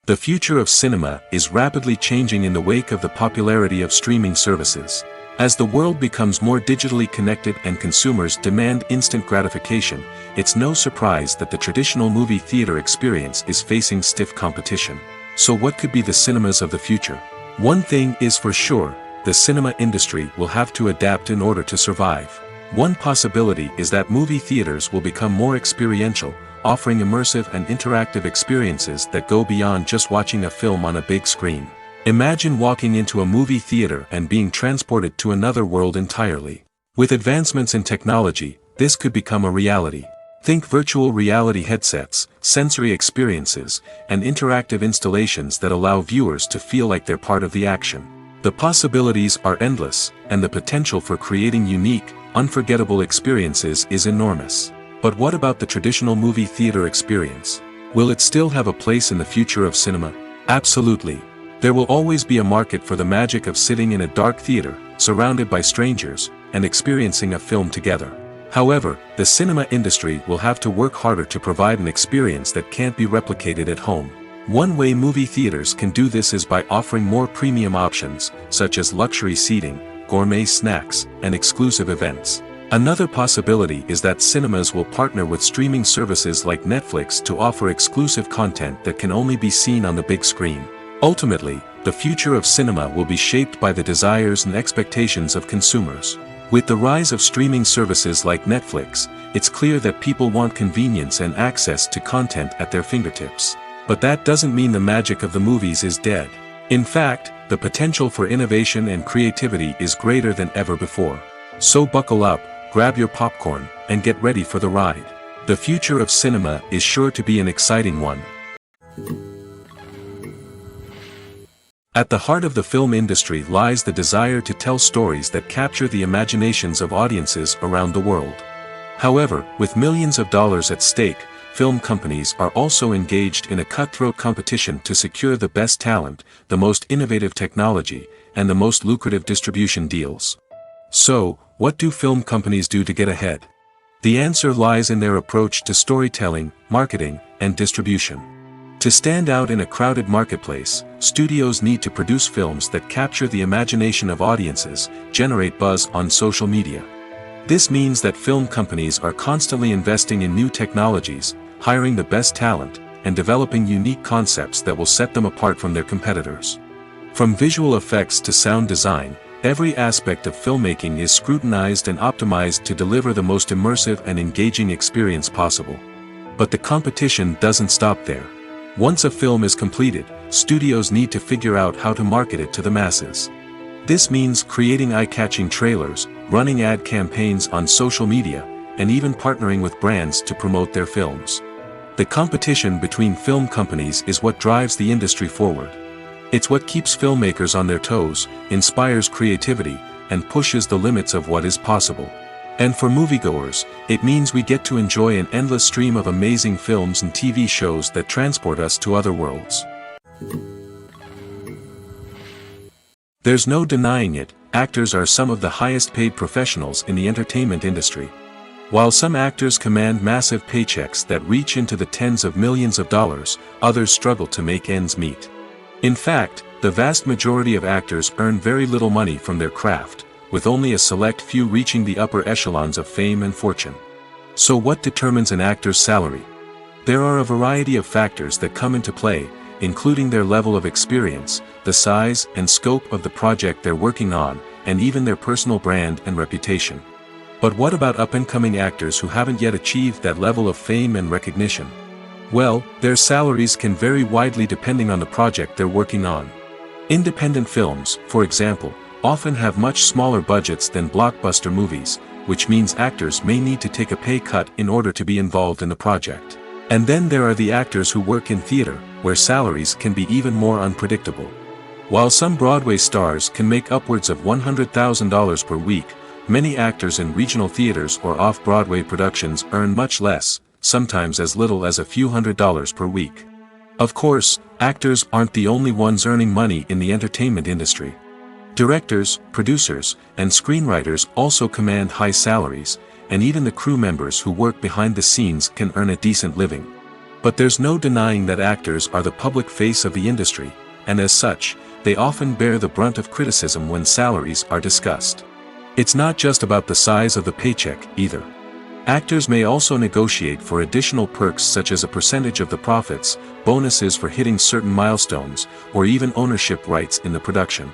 The future of cinema is rapidly changing in the wake of the popularity of streaming services. As the world becomes more digitally connected and consumers demand instant gratification, it's no surprise that the traditional movie theater experience is facing stiff competition. So what could be the cinemas of the future? One thing is for sure, the cinema industry will have to adapt in order to survive. One possibility is that movie theaters will become more experiential, offering immersive and interactive experiences that go beyond just watching a film on a big screen. Imagine walking into a movie theater and being transported to another world entirely. With advancements in technology, this could become a reality. Think virtual reality headsets, sensory experiences, and interactive installations that allow viewers to feel like they're part of the action. The possibilities are endless, and the potential for creating unique, unforgettable experiences is enormous. But what about the traditional movie theater experience? Will it still have a place in the future of cinema? Absolutely. There will always be a market for the magic of sitting in a dark theater, surrounded by strangers, and experiencing a film together. However, the cinema industry will have to work harder to provide an experience that can't be replicated at home. One way movie theaters can do this is by offering more premium options, such as luxury seating, gourmet snacks, and exclusive events. Another possibility is that cinemas will partner with streaming services like Netflix to offer exclusive content that can only be seen on the big screen. Ultimately, the future of cinema will be shaped by the desires and expectations of consumers. With the rise of streaming services like Netflix, it's clear that people want convenience and access to content at their fingertips. But that doesn't mean the magic of the movies is dead. In fact, the potential for innovation and creativity is greater than ever before. So buckle up, grab your popcorn, and get ready for the ride. The future of cinema is sure to be an exciting one. At the heart of the film industry lies the desire to tell stories that capture the imaginations of audiences around the world. However, with millions of dollars at stake, film companies are also engaged in a cutthroat competition to secure the best talent, the most innovative technology, and the most lucrative distribution deals. So, what do film companies do to get ahead? The answer lies in their approach to storytelling, marketing, and distribution. To stand out in a crowded marketplace, studios need to produce films that capture the imagination of audiences, generate buzz on social media. This means that film companies are constantly investing in new technologies, hiring the best talent, and developing unique concepts that will set them apart from their competitors. From visual effects to sound design, every aspect of filmmaking is scrutinized and optimized to deliver the most immersive and engaging experience possible. But the competition doesn't stop there. Once a film is completed, studios need to figure out how to market it to the masses. This means creating eye-catching trailers, running ad campaigns on social media, and even partnering with brands to promote their films. The competition between film companies is what drives the industry forward. It's what keeps filmmakers on their toes, inspires creativity, and pushes the limits of what is possible. And for moviegoers, it means we get to enjoy an endless stream of amazing films and TV shows that transport us to other worlds. There's no denying it, actors are some of the highest paid professionals in the entertainment industry. While some actors command massive paychecks that reach into the tens of millions of dollars, others struggle to make ends meet. In fact, the vast majority of actors earn very little money from their craft, with only a select few reaching the upper echelons of fame and fortune. So what determines an actor's salary? There are a variety of factors that come into play, including their level of experience, the size and scope of the project they're working on, and even their personal brand and reputation. But what about up-and-coming actors who haven't yet achieved that level of fame and recognition? Well, their salaries can vary widely depending on the project they're working on. Independent films, for example, often have much smaller budgets than blockbuster movies, which means actors may need to take a pay cut in order to be involved in the project. And then there are the actors who work in theater, where salaries can be even more unpredictable. While some Broadway stars can make upwards of $100,000 per week, many actors in regional theaters or off-Broadway productions earn much less, sometimes as little as a few $100s per week. Of course, actors aren't the only ones earning money in the entertainment industry. Directors, producers, and screenwriters also command high salaries, and even the crew members who work behind the scenes can earn a decent living. But there's no denying that actors are the public face of the industry, and as such, they often bear the brunt of criticism when salaries are discussed. It's not just about the size of the paycheck, either. Actors may also negotiate for additional perks such as a percentage of the profits, bonuses for hitting certain milestones, or even ownership rights in the production.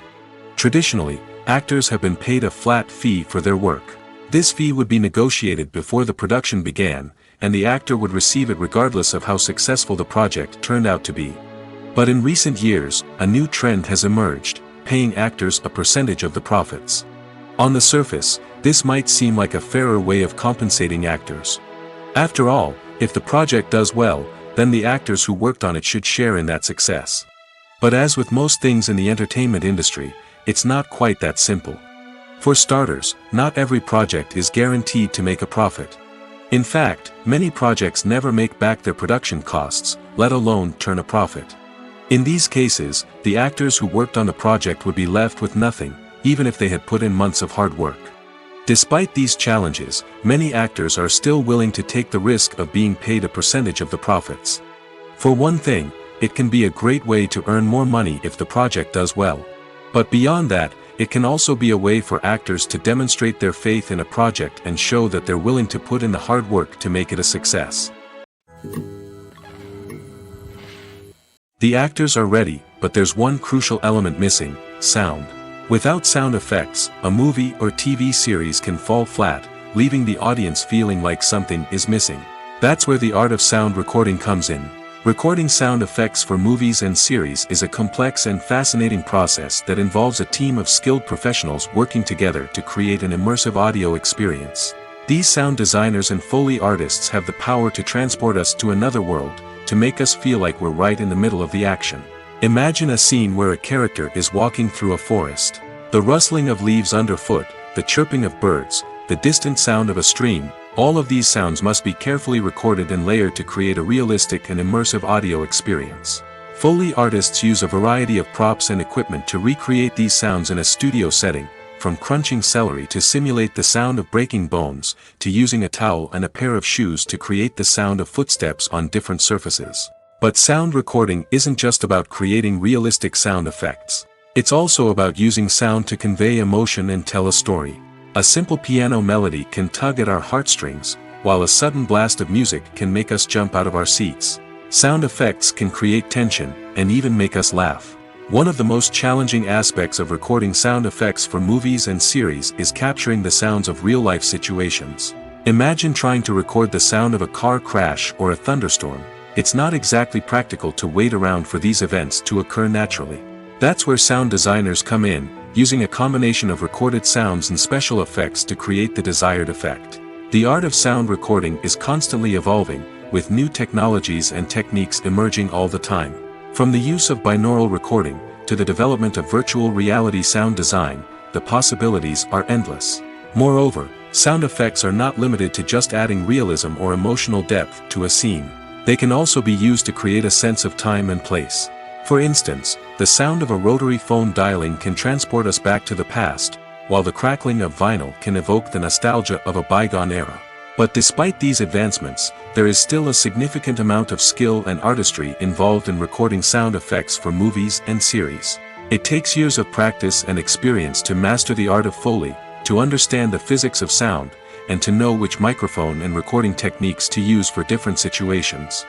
Traditionally, actors have been paid a flat fee for their work. This fee would be negotiated before the production began, and the actor would receive it regardless of how successful the project turned out to be. But in recent years, a new trend has emerged, paying actors a percentage of the profits. On the surface, this might seem like a fairer way of compensating actors. After all, if the project does well, then the actors who worked on it should share in that success. But as with most things in the entertainment industry, it's not quite that simple. For starters, not every project is guaranteed to make a profit. In fact, many projects never make back their production costs, let alone turn a profit. In these cases, the actors who worked on the project would be left with nothing, even if they had put in months of hard work. Despite these challenges, many actors are still willing to take the risk of being paid a percentage of the profits. For one thing, it can be a great way to earn more money if the project does well. But beyond that, it can also be a way for actors to demonstrate their faith in a project and show that they're willing to put in the hard work to make it a success. The actors are ready, but there's one crucial element missing: sound. Without sound effects, a movie or TV series can fall flat, leaving the audience feeling like something is missing. That's where the art of sound recording comes in. Recording sound effects for movies and series is a complex and fascinating process that involves a team of skilled professionals working together to create an immersive audio experience. These sound designers and Foley artists have the power to transport us to another world, to make us feel like we're right in the middle of the action. Imagine a scene where a character is walking through a forest. The rustling of leaves underfoot, the chirping of birds, the distant sound of a stream, all of these sounds must be carefully recorded and layered to create a realistic and immersive audio experience. Foley artists use a variety of props and equipment to recreate these sounds in a studio setting, from crunching celery to simulate the sound of breaking bones, to using a towel and a pair of shoes to create the sound of footsteps on different surfaces. But sound recording isn't just about creating realistic sound effects. It's also about using sound to convey emotion and tell a story. A simple piano melody can tug at our heartstrings, while a sudden blast of music can make us jump out of our seats. Sound effects can create tension, and even make us laugh. One of the most challenging aspects of recording sound effects for movies and series is capturing the sounds of real-life situations. Imagine trying to record the sound of a car crash or a thunderstorm. It's not exactly practical to wait around for these events to occur naturally. That's where sound designers come in, using a combination of recorded sounds and special effects to create the desired effect. The art of sound recording is constantly evolving, with new technologies and techniques emerging all the time. From the use of binaural recording, to the development of virtual reality sound design, the possibilities are endless. Moreover, sound effects are not limited to just adding realism or emotional depth to a scene. They can also be used to create a sense of time and place. For instance, the sound of a rotary phone dialing can transport us back to the past, while the crackling of vinyl can evoke the nostalgia of a bygone era. But despite these advancements, there is still a significant amount of skill and artistry involved in recording sound effects for movies and series. It takes years of practice and experience to master the art of Foley, to understand the physics of sound, and to know which microphone and recording techniques to use for different situations.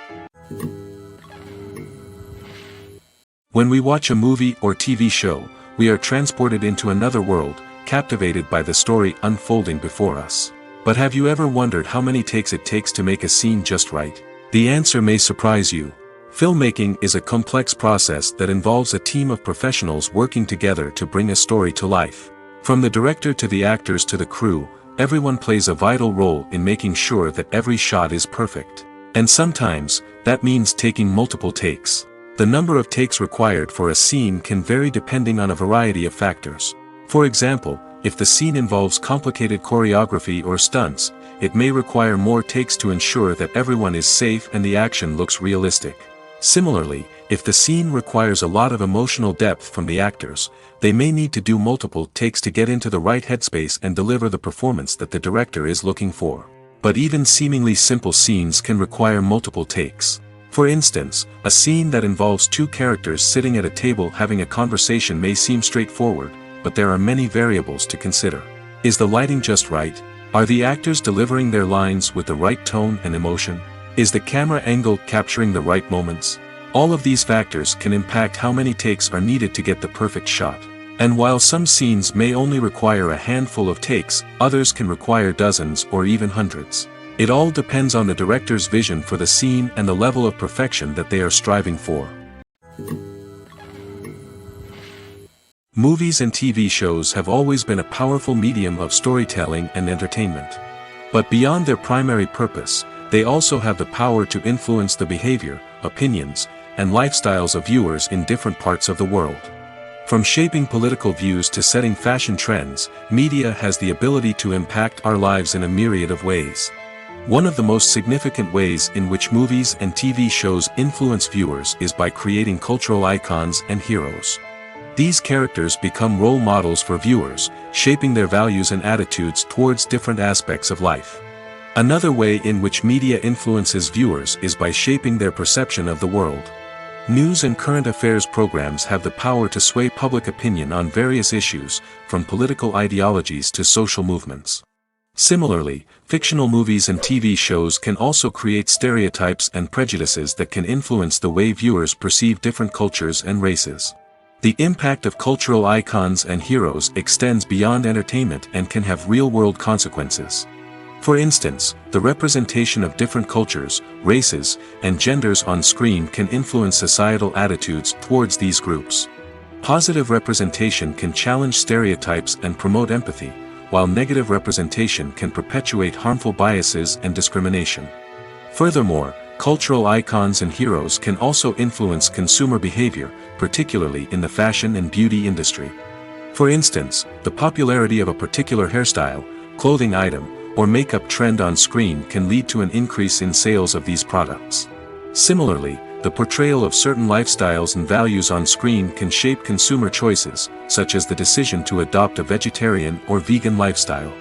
When we watch a movie or TV show, we are transported into another world, captivated by the story unfolding before us. But have you ever wondered how many takes it takes to make a scene just right? The answer may surprise you. Filmmaking is a complex process that involves a team of professionals working together to bring a story to life. From the director to the actors to the crew, everyone plays a vital role in making sure that every shot is perfect. And sometimes, that means taking multiple takes. The number of takes required for a scene can vary depending on a variety of factors. For example, if the scene involves complicated choreography or stunts, it may require more takes to ensure that everyone is safe and the action looks realistic. Similarly, if the scene requires a lot of emotional depth from the actors, they may need to do multiple takes to get into the right headspace and deliver the performance that the director is looking for. But even seemingly simple scenes can require multiple takes. For instance, a scene that involves two characters sitting at a table having a conversation may seem straightforward, but there are many variables to consider. Is the lighting just right? Are the actors delivering their lines with the right tone and emotion? Is the camera angle capturing the right moments? All of these factors can impact how many takes are needed to get the perfect shot. And while some scenes may only require a handful of takes, others can require dozens or even hundreds. It all depends on the director's vision for the scene and the level of perfection that they are striving for. Movies and TV shows have always been a powerful medium of storytelling and entertainment. But beyond their primary purpose, they also have the power to influence the behavior, opinions, and lifestyles of viewers in different parts of the world. From shaping political views to setting fashion trends, media has the ability to impact our lives in a myriad of ways. One of the most significant ways in which movies and TV shows influence viewers is by creating cultural icons and heroes. These characters become role models for viewers, shaping their values and attitudes towards different aspects of life. Another way in which media influences viewers is by shaping their perception of the world. News and current affairs programs have the power to sway public opinion on various issues, from political ideologies to social movements. Similarly, fictional movies and TV shows can also create stereotypes and prejudices that can influence the way viewers perceive different cultures and races. The impact of cultural icons and heroes extends beyond entertainment and can have real-world consequences. For instance, the representation of different cultures, races, and genders on screen can influence societal attitudes towards these groups. Positive representation can challenge stereotypes and promote empathy, while negative representation can perpetuate harmful biases and discrimination. Furthermore, cultural icons and heroes can also influence consumer behavior, particularly in the fashion and beauty industry. For instance, the popularity of a particular hairstyle, clothing item, or makeup trend on screen can lead to an increase in sales of these products. Similarly, the portrayal of certain lifestyles and values on screen can shape consumer choices, such as the decision to adopt a vegetarian or vegan lifestyle.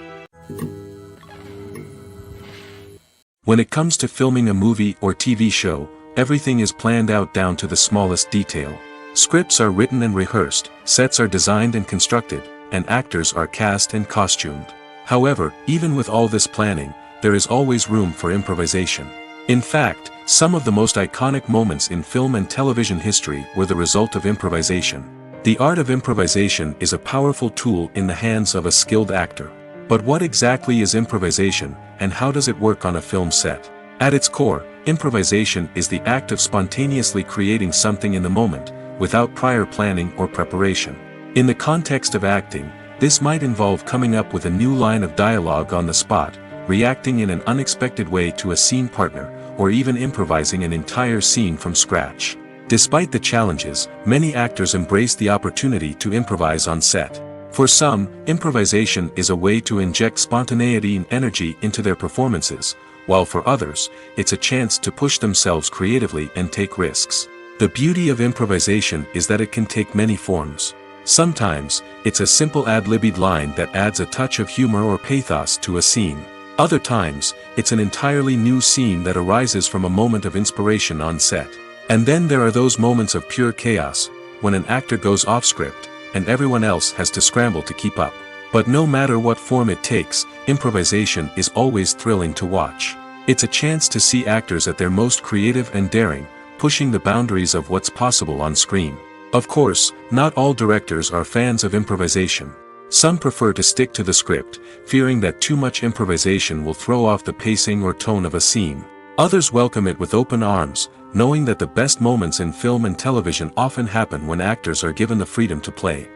When it comes to filming a movie or TV show, everything is planned out down to the smallest detail. Scripts are written and rehearsed, sets are designed and constructed, and actors are cast and costumed. However, even with all this planning, there is always room for improvisation. In fact, some of the most iconic moments in film and television history were the result of improvisation. The art of improvisation is a powerful tool in the hands of a skilled actor. But what exactly is improvisation, and how does it work on a film set? At its core, improvisation is the act of spontaneously creating something in the moment, without prior planning or preparation. In the context of acting, this might involve coming up with a new line of dialogue on the spot, reacting in an unexpected way to a scene partner, or even improvising an entire scene from scratch. Despite the challenges, many actors embrace the opportunity to improvise on set. For some, improvisation is a way to inject spontaneity and energy into their performances, while for others, it's a chance to push themselves creatively and take risks. The beauty of improvisation is that it can take many forms. Sometimes, it's a simple ad-libbed line that adds a touch of humor or pathos to a scene. Other times, it's an entirely new scene that arises from a moment of inspiration on set. And then there are those moments of pure chaos, when an actor goes off script, and everyone else has to scramble to keep up. But no matter what form it takes, improvisation is always thrilling to watch. It's a chance to see actors at their most creative and daring, pushing the boundaries of what's possible on screen. Of course, not all directors are fans of improvisation. Some prefer to stick to the script, fearing that too much improvisation will throw off the pacing or tone of a scene. Others welcome it with open arms, knowing that the best moments in film and television often happen when actors are given the freedom to play.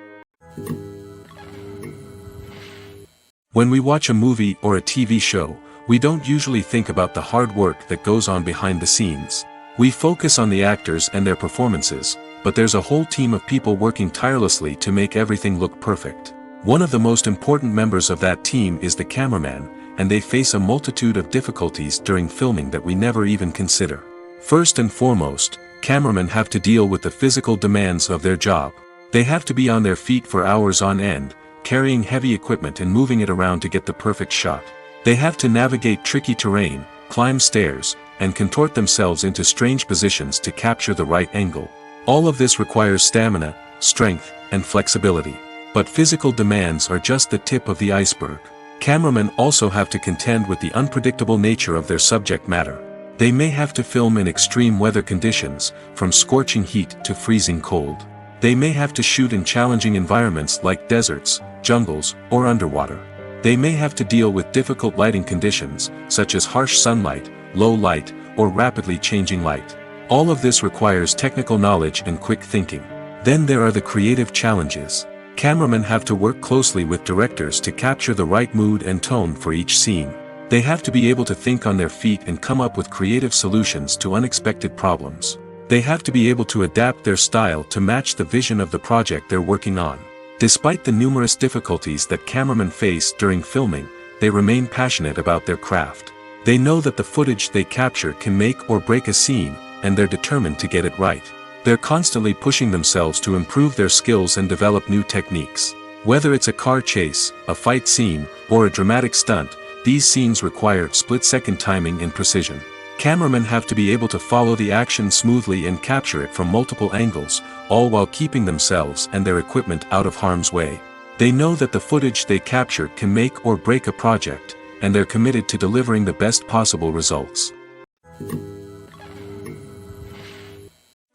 When we watch a movie or a TV show, we don't usually think about the hard work that goes on behind the scenes. We focus on the actors and their performances, but there's a whole team of people working tirelessly to make everything look perfect. One of the most important members of that team is the cameraman, and they face a multitude of difficulties during filming that we never even consider. First and foremost, cameramen have to deal with the physical demands of their job. They have to be on their feet for hours on end, carrying heavy equipment and moving it around to get the perfect shot. They have to navigate tricky terrain, climb stairs, and contort themselves into strange positions to capture the right angle. All of this requires stamina, strength, and flexibility. But physical demands are just the tip of the iceberg. Cameramen also have to contend with the unpredictable nature of their subject matter. They may have to film in extreme weather conditions, from scorching heat to freezing cold. They may have to shoot in challenging environments like deserts, jungles, or underwater. They may have to deal with difficult lighting conditions, such as harsh sunlight, low light, or rapidly changing light. All of this requires technical knowledge and quick thinking. Then there are the creative challenges. Cameramen have to work closely with directors to capture the right mood and tone for each scene. They have to be able to think on their feet and come up with creative solutions to unexpected problems. They have to be able to adapt their style to match the vision of the project they're working on. Despite the numerous difficulties that cameramen face during filming, they remain passionate about their craft. They know that the footage they capture can make or break a scene, and they're determined to get it right. They're constantly pushing themselves to improve their skills and develop new techniques. Whether it's a car chase, a fight scene, or a dramatic stunt, these scenes require split-second timing and precision. Cameramen have to be able to follow the action smoothly and capture it from multiple angles, all while keeping themselves and their equipment out of harm's way. They know that the footage they capture can make or break a project, and they're committed to delivering the best possible results.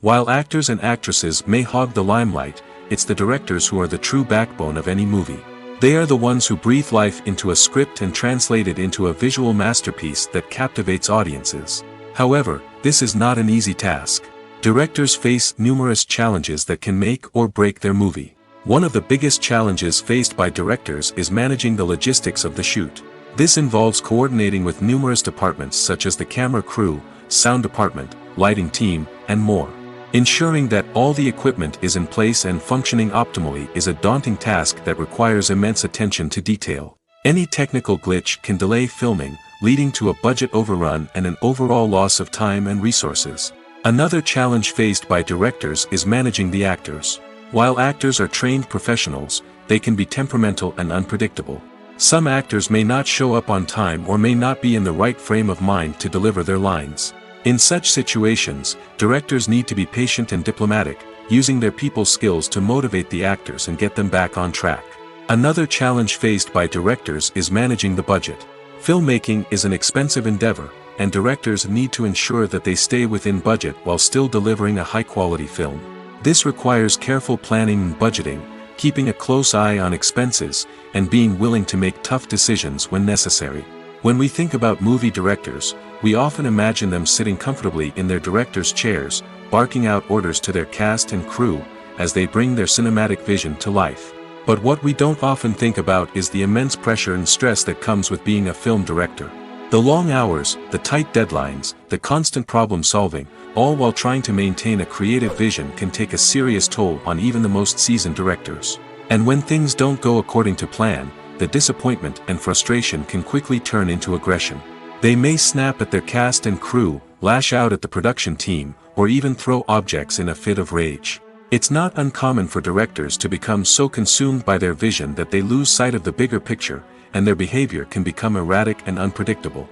While actors and actresses may hog the limelight, it's the directors who are the true backbone of any movie. They are the ones who breathe life into a script and translate it into a visual masterpiece that captivates audiences. However, this is not an easy task. Directors face numerous challenges that can make or break their movie. One of the biggest challenges faced by directors is managing the logistics of the shoot. This involves coordinating with numerous departments such as the camera crew, sound department, lighting team, and more. Ensuring that all the equipment is in place and functioning optimally is a daunting task that requires immense attention to detail. Any technical glitch can delay filming, leading to a budget overrun and an overall loss of time and resources. Another challenge faced by directors is managing the actors. While actors are trained professionals, they can be temperamental and unpredictable. Some actors may not show up on time or may not be in the right frame of mind to deliver their lines. In such situations, directors need to be patient and diplomatic, using their people skills to motivate the actors and get them back on track. Another challenge faced by directors is managing the budget. Filmmaking is an expensive endeavor, and directors need to ensure that they stay within budget while still delivering a high-quality film. This requires careful planning and budgeting, keeping a close eye on expenses, and being willing to make tough decisions when necessary. When we think about movie directors, we often imagine them sitting comfortably in their director's chairs, barking out orders to their cast and crew, as they bring their cinematic vision to life. But what we don't often think about is the immense pressure and stress that comes with being a film director. The long hours, the tight deadlines, the constant problem solving, all while trying to maintain a creative vision can take a serious toll on even the most seasoned directors. And when things don't go according to plan, the disappointment and frustration can quickly turn into aggression. They may snap at their cast and crew, lash out at the production team, or even throw objects in a fit of rage. It's not uncommon for directors to become so consumed by their vision that they lose sight of the bigger picture, and their behavior can become erratic and unpredictable.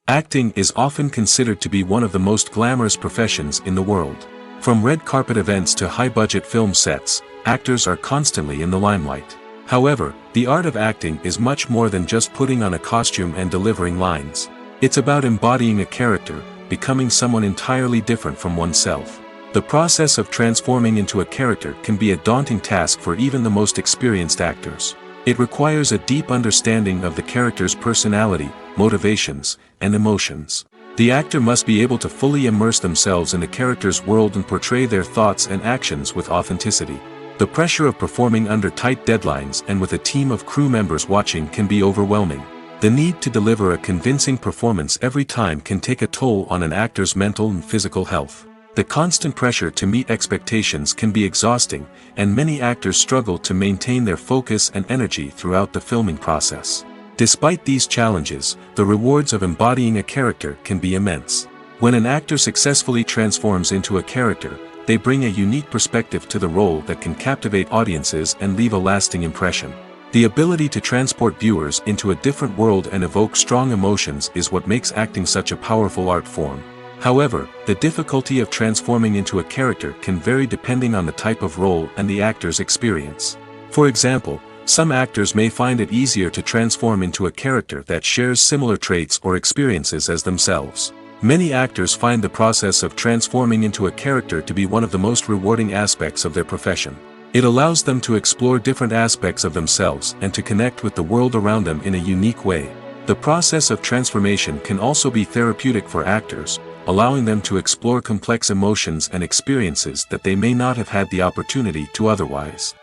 Acting is often considered to be one of the most glamorous professions in the world. From red carpet events to high-budget film sets, actors are constantly in the limelight. However, the art of acting is much more than just putting on a costume and delivering lines. It's about embodying a character, becoming someone entirely different from oneself. The process of transforming into a character can be a daunting task for even the most experienced actors. It requires a deep understanding of the character's personality, motivations, and emotions. The actor must be able to fully immerse themselves in the character's world and portray their thoughts and actions with authenticity. The pressure of performing under tight deadlines and with a team of crew members watching can be overwhelming. The need to deliver a convincing performance every time can take a toll on an actor's mental and physical health. The constant pressure to meet expectations can be exhausting, and many actors struggle to maintain their focus and energy throughout the filming process. Despite these challenges, the rewards of embodying a character can be immense. When an actor successfully transforms into a character, they bring a unique perspective to the role that can captivate audiences and leave a lasting impression. The ability to transport viewers into a different world and evoke strong emotions is what makes acting such a powerful art form. However, the difficulty of transforming into a character can vary depending on the type of role and the actor's experience. For example, some actors may find it easier to transform into a character that shares similar traits or experiences as themselves. Many actors find the process of transforming into a character to be one of the most rewarding aspects of their profession. It allows them to explore different aspects of themselves and to connect with the world around them in a unique way. The process of transformation can also be therapeutic for actors, allowing them to explore complex emotions and experiences that they may not have had the opportunity to otherwise.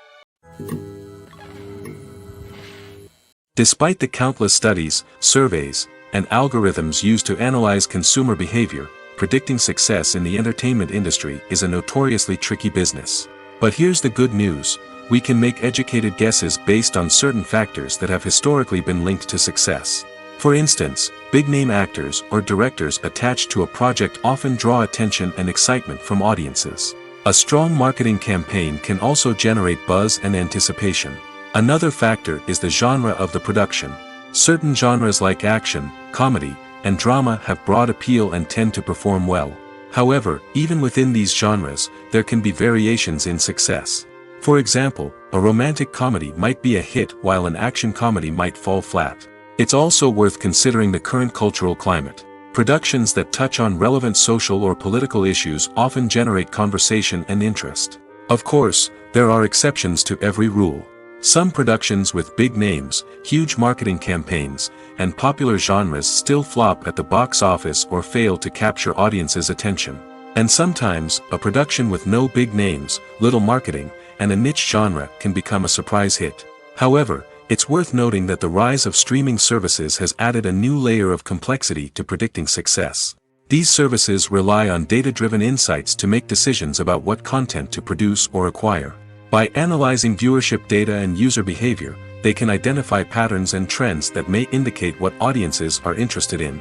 Despite the countless studies, surveys, and algorithms used to analyze consumer behavior, predicting success in the entertainment industry is a notoriously tricky business. But here's the good news: we can make educated guesses based on certain factors that have historically been linked to success. For instance, big-name actors or directors attached to a project often draw attention and excitement from audiences. A strong marketing campaign can also generate buzz and anticipation. Another factor is the genre of the production. Certain genres like action, comedy, and drama have broad appeal and tend to perform well. However, even within these genres, there can be variations in success. For example, a romantic comedy might be a hit while an action comedy might fall flat. It's also worth considering the current cultural climate. Productions that touch on relevant social or political issues often generate conversation and interest. Of course, there are exceptions to every rule. Some productions with big names, huge marketing campaigns, and popular genres still flop at the box office or fail to capture audiences' attention. And sometimes, a production with no big names, little marketing, and a niche genre can become a surprise hit. However, it's worth noting that the rise of streaming services has added a new layer of complexity to predicting success. These services rely on data-driven insights to make decisions about what content to produce or acquire. By analyzing viewership data and user behavior, they can identify patterns and trends that may indicate what audiences are interested in.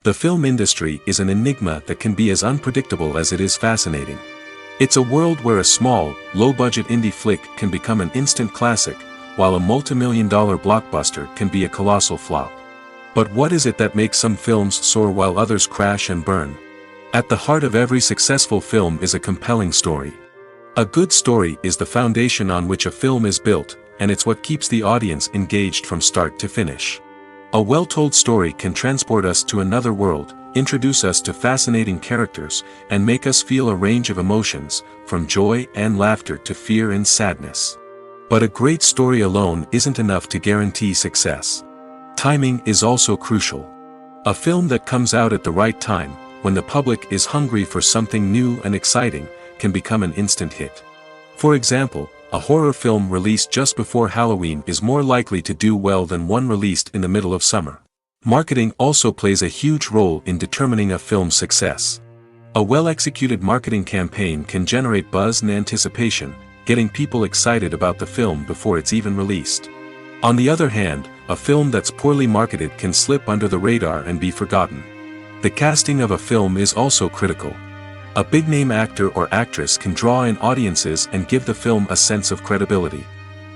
The film industry is an enigma that can be as unpredictable as it is fascinating. It's a world where a small, low-budget indie flick can become an instant classic, while a multi-million-dollar blockbuster can be a colossal flop. But what is it that makes some films soar while others crash and burn? At the heart of every successful film is a compelling story. A good story is the foundation on which a film is built, and it's what keeps the audience engaged from start to finish. A well-told story can transport us to another world, introduce us to fascinating characters, and make us feel a range of emotions, from joy and laughter to fear and sadness. But a great story alone isn't enough to guarantee success. Timing is also crucial. A film that comes out at the right time, when the public is hungry for something new and exciting, can become an instant hit. For example, a horror film released just before Halloween is more likely to do well than one released in the middle of summer. Marketing also plays a huge role in determining a film's success. A well-executed marketing campaign can generate buzz and anticipation, getting people excited about the film before it's even released. On the other hand, a film that's poorly marketed can slip under the radar and be forgotten. The casting of a film is also critical. A big-name actor or actress can draw in audiences and give the film a sense of credibility.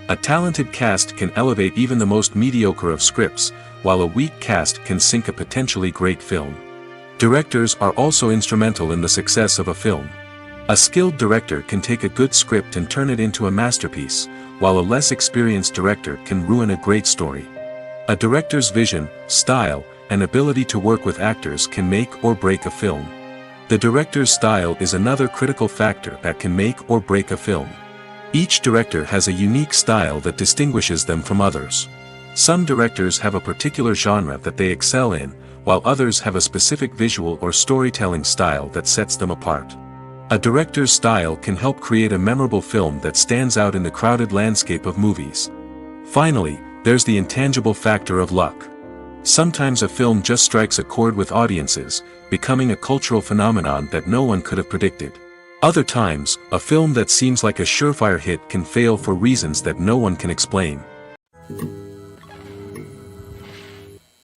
A talented cast can elevate even the most mediocre of scripts, while a weak cast can sink a potentially great film. Directors are also instrumental in the success of a film. A skilled director can take a good script and turn it into a masterpiece, while a less experienced director can ruin a great story. A director's vision, style, and ability to work with actors can make or break a film. The director's style is another critical factor that can make or break a film. Each director has a unique style that distinguishes them from others. Some directors have a particular genre that they excel in, while others have a specific visual or storytelling style that sets them apart. A director's style can help create a memorable film that stands out in the crowded landscape of movies. Finally, there's the intangible factor of luck. Sometimes a film just strikes a chord with audiences, becoming a cultural phenomenon that no one could have predicted. Other times, a film that seems like a surefire hit can fail for reasons that no one can explain.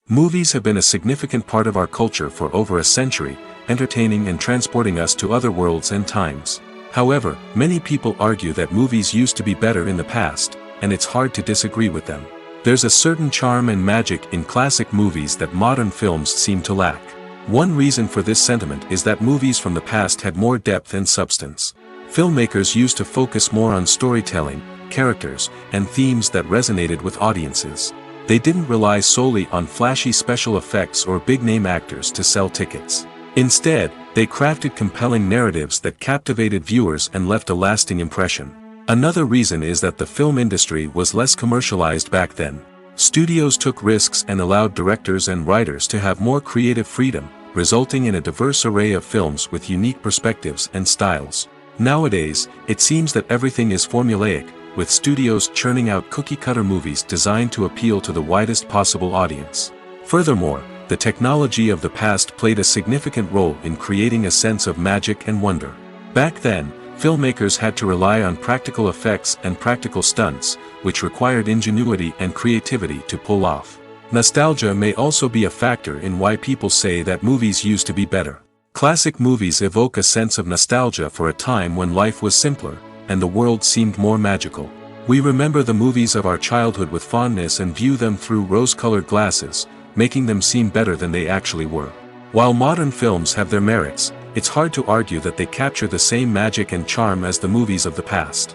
Movies have been a significant part of our culture for over a century, entertaining and transporting us to other worlds and times. However, many people argue that movies used to be better in the past, and it's hard to disagree with them. There's a certain charm and magic in classic movies that modern films seem to lack. One reason for this sentiment is that movies from the past had more depth and substance. Filmmakers used to focus more on storytelling, characters, and themes that resonated with audiences. They didn't rely solely on flashy special effects or big-name actors to sell tickets. Instead, they crafted compelling narratives that captivated viewers and left a lasting impression. Another reason is that the film industry was less commercialized back then. Studios took risks and allowed directors and writers to have more creative freedom, resulting in a diverse array of films with unique perspectives and styles. Nowadays, it seems that everything is formulaic, with studios churning out cookie-cutter movies designed to appeal to the widest possible audience. Furthermore, the technology of the past played a significant role in creating a sense of magic and wonder. Back then, filmmakers had to rely on practical effects and practical stunts, which required ingenuity and creativity to pull off. Nostalgia may also be a factor in why people say that movies used to be better. Classic movies evoke a sense of nostalgia for a time when life was simpler, and the world seemed more magical. We remember the movies of our childhood with fondness and view them through rose-colored glasses, making them seem better than they actually were. While modern films have their merits, it's hard to argue that they capture the same magic and charm as the movies of the past.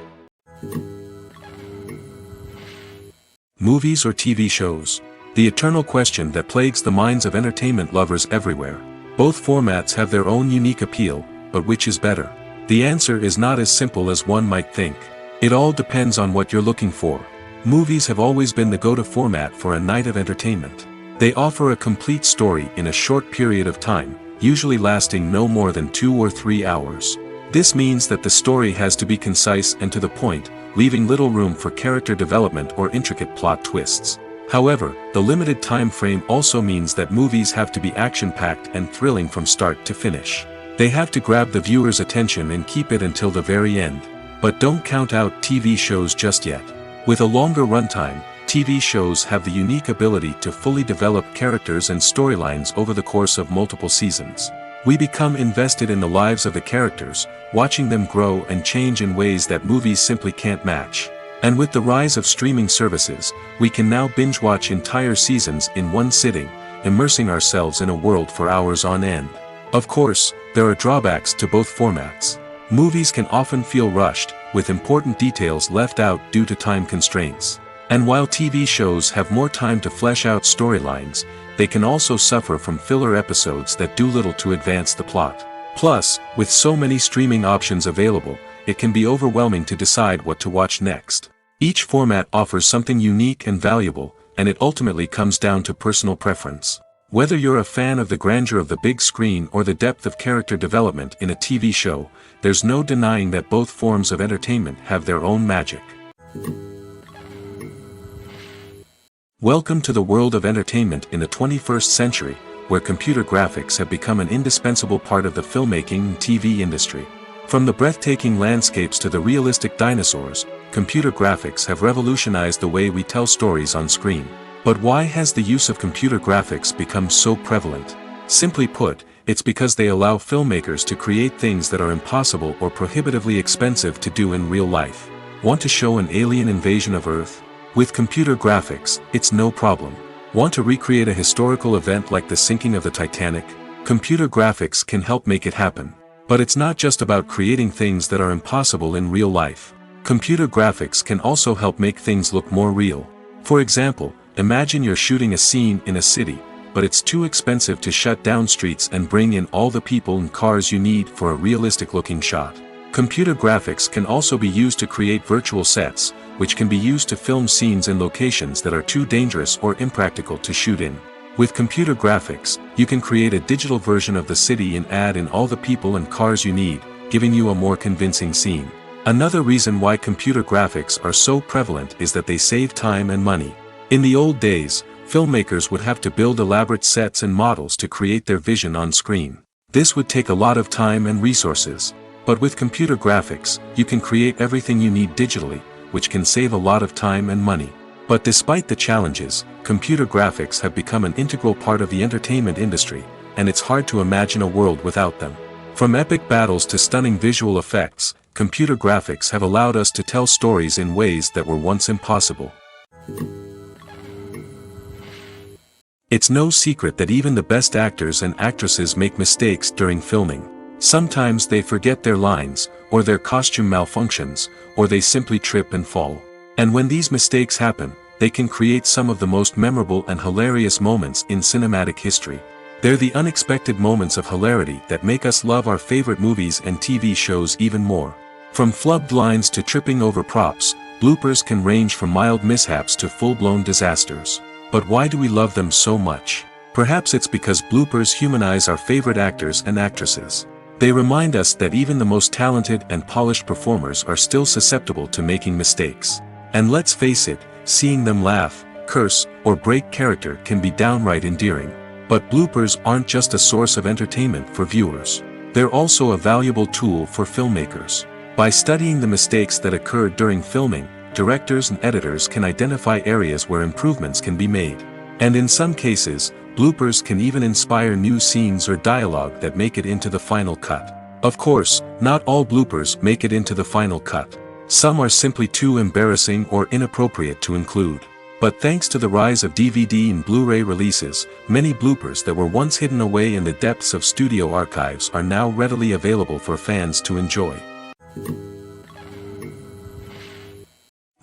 Movies or TV shows? The eternal question that plagues the minds of entertainment lovers everywhere. Both formats have their own unique appeal, but which is better? The answer is not as simple as one might think. It all depends on what you're looking for. Movies have always been the go-to format for a night of entertainment. They offer a complete story in a short period of time, usually lasting no more than 2 or 3 hours. This means that the story has to be concise and to the point, leaving little room for character development or intricate plot twists. However, the limited time frame also means that movies have to be action-packed and thrilling from start to finish. They have to grab the viewer's attention and keep it until the very end. But don't count out TV shows just yet. With a longer runtime, TV shows have the unique ability to fully develop characters and storylines over the course of multiple seasons. We become invested in the lives of the characters, watching them grow and change in ways that movies simply can't match. And with the rise of streaming services, we can now binge-watch entire seasons in one sitting, immersing ourselves in a world for hours on end. Of course, there are drawbacks to both formats. Movies can often feel rushed, with important details left out due to time constraints. And while TV shows have more time to flesh out storylines, they can also suffer from filler episodes that do little to advance the plot. Plus, with so many streaming options available, it can be overwhelming to decide what to watch next. Each format offers something unique and valuable, and it ultimately comes down to personal preference. Whether you're a fan of the grandeur of the big screen or the depth of character development in a TV show, there's no denying that both forms of entertainment have their own magic. Welcome to the world of entertainment in the 21st century, where computer graphics have become an indispensable part of the filmmaking and TV industry. From the breathtaking landscapes to the realistic dinosaurs, computer graphics have revolutionized the way we tell stories on screen. But why has the use of computer graphics become so prevalent? Simply put, it's because they allow filmmakers to create things that are impossible or prohibitively expensive to do in real life. Want to show an alien invasion of Earth? With computer graphics, it's no problem. Want to recreate a historical event like the sinking of the Titanic? Computer graphics can help make it happen. But it's not just about creating things that are impossible in real life. Computer graphics can also help make things look more real. For example, imagine you're shooting a scene in a city, but it's too expensive to shut down streets and bring in all the people and cars you need for a realistic-looking shot. Computer graphics can also be used to create virtual sets, which can be used to film scenes in locations that are too dangerous or impractical to shoot in. With computer graphics, you can create a digital version of the city and add in all the people and cars you need, giving you a more convincing scene. Another reason why computer graphics are so prevalent is that they save time and money. In the old days, filmmakers would have to build elaborate sets and models to create their vision on screen. This would take a lot of time and resources. But with computer graphics, you can create everything you need digitally, which can save a lot of time and money. But despite the challenges, computer graphics have become an integral part of the entertainment industry, and it's hard to imagine a world without them. From epic battles to stunning visual effects, computer graphics have allowed us to tell stories in ways that were once impossible. It's no secret that even the best actors and actresses make mistakes during filming. Sometimes they forget their lines, or their costume malfunctions, or they simply trip and fall. And when these mistakes happen, they can create some of the most memorable and hilarious moments in cinematic history. They're the unexpected moments of hilarity that make us love our favorite movies and TV shows even more. From flubbed lines to tripping over props, bloopers can range from mild mishaps to full-blown disasters. But why do we love them so much? Perhaps it's because bloopers humanize our favorite actors and actresses. They remind us that even the most talented and polished performers are still susceptible to making mistakes. And let's face it, seeing them laugh, curse, or break character can be downright endearing. But bloopers aren't just a source of entertainment for viewers. They're also a valuable tool for filmmakers. By studying the mistakes that occurred during filming, directors and editors can identify areas where improvements can be made. And in some cases, bloopers can even inspire new scenes or dialogue that make it into the final cut. Of course, not all bloopers make it into the final cut. Some are simply too embarrassing or inappropriate to include. But thanks to the rise of DVD and Blu-ray releases, many bloopers that were once hidden away in the depths of studio archives are now readily available for fans to enjoy.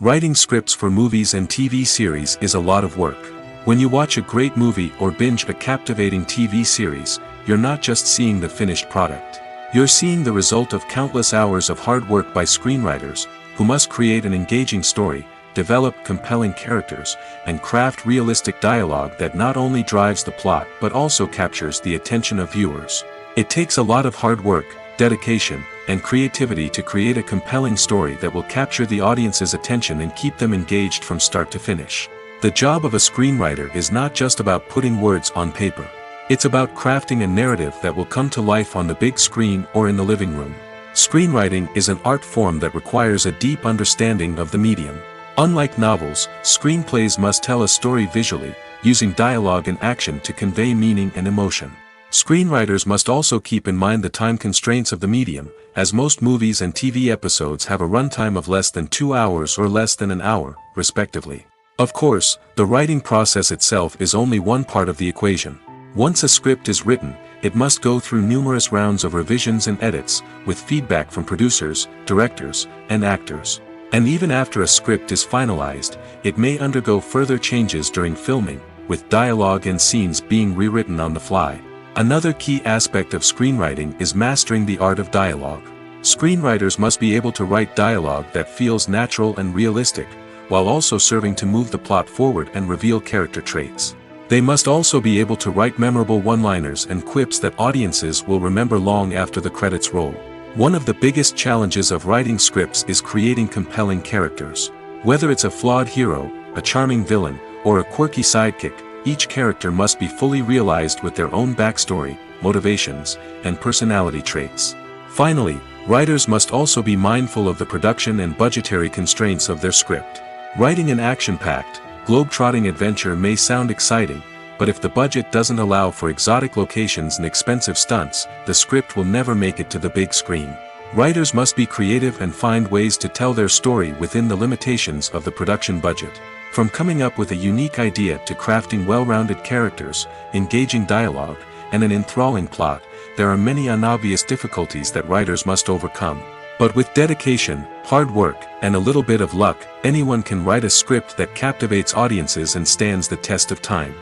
Writing scripts for movies and TV series is a lot of work. When you watch a great movie or binge a captivating TV series, you're not just seeing the finished product. You're seeing the result of countless hours of hard work by screenwriters, who must create an engaging story, develop compelling characters, and craft realistic dialogue that not only drives the plot but also captures the attention of viewers. It takes a lot of hard work, dedication, and creativity to create a compelling story that will capture the audience's attention and keep them engaged from start to finish. The job of a screenwriter is not just about putting words on paper. It's about crafting a narrative that will come to life on the big screen or in the living room. Screenwriting is an art form that requires a deep understanding of the medium. Unlike novels, screenplays must tell a story visually, using dialogue and action to convey meaning and emotion. Screenwriters must also keep in mind the time constraints of the medium, as most movies and TV episodes have a runtime of less than 2 hours or less than an hour, respectively. Of course, the writing process itself is only one part of the equation. Once a script is written, it must go through numerous rounds of revisions and edits, with feedback from producers, directors, and actors. And even after a script is finalized, it may undergo further changes during filming, with dialogue and scenes being rewritten on the fly. Another key aspect of screenwriting is mastering the art of dialogue. Screenwriters must be able to write dialogue that feels natural and realistic, while also serving to move the plot forward and reveal character traits. They must also be able to write memorable one-liners and quips that audiences will remember long after the credits roll. One of the biggest challenges of writing scripts is creating compelling characters. Whether it's a flawed hero, a charming villain, or a quirky sidekick, each character must be fully realized with their own backstory, motivations, and personality traits. Finally, writers must also be mindful of the production and budgetary constraints of their script. Writing an action-packed, globe-trotting adventure may sound exciting, but if the budget doesn't allow for exotic locations and expensive stunts, the script will never make it to the big screen. Writers must be creative and find ways to tell their story within the limitations of the production budget. From coming up with a unique idea to crafting well-rounded characters, engaging dialogue, and an enthralling plot, there are many unobvious difficulties that writers must overcome. But with dedication, hard work, and a little bit of luck, anyone can write a script that captivates audiences and stands the test of time.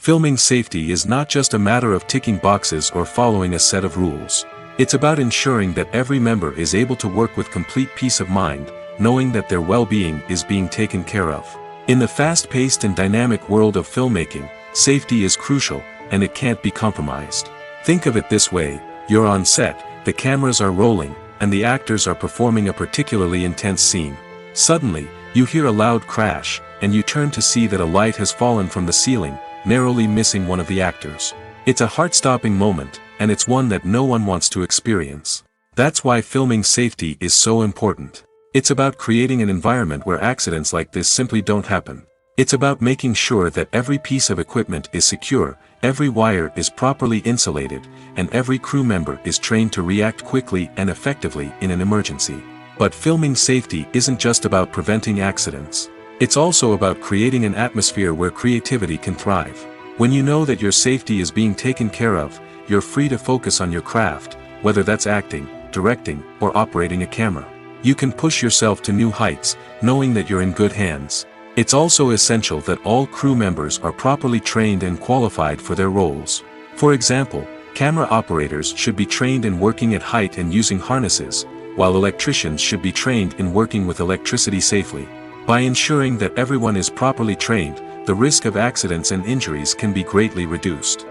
Filming safety is not just a matter of ticking boxes or following a set of rules. It's about ensuring that every member is able to work with complete peace of mind, knowing that their well-being is being taken care of. In the fast-paced and dynamic world of filmmaking, safety is crucial, and it can't be compromised. Think of it this way: you're on set, the cameras are rolling, and the actors are performing a particularly intense scene. Suddenly, you hear a loud crash, and you turn to see that a light has fallen from the ceiling, narrowly missing one of the actors. It's a heart-stopping moment, and it's one that no one wants to experience. That's why filming safety is so important. It's about creating an environment where accidents like this simply don't happen. It's about making sure that every piece of equipment is secure, every wire is properly insulated, and every crew member is trained to react quickly and effectively in an emergency. But filming safety isn't just about preventing accidents. It's also about creating an atmosphere where creativity can thrive. When you know that your safety is being taken care of, you're free to focus on your craft, whether that's acting, directing, or operating a camera. You can push yourself to new heights, knowing that you're in good hands. It's also essential that all crew members are properly trained and qualified for their roles. For example, camera operators should be trained in working at height and using harnesses, while electricians should be trained in working with electricity safely. By ensuring that everyone is properly trained, the risk of accidents and injuries can be greatly reduced.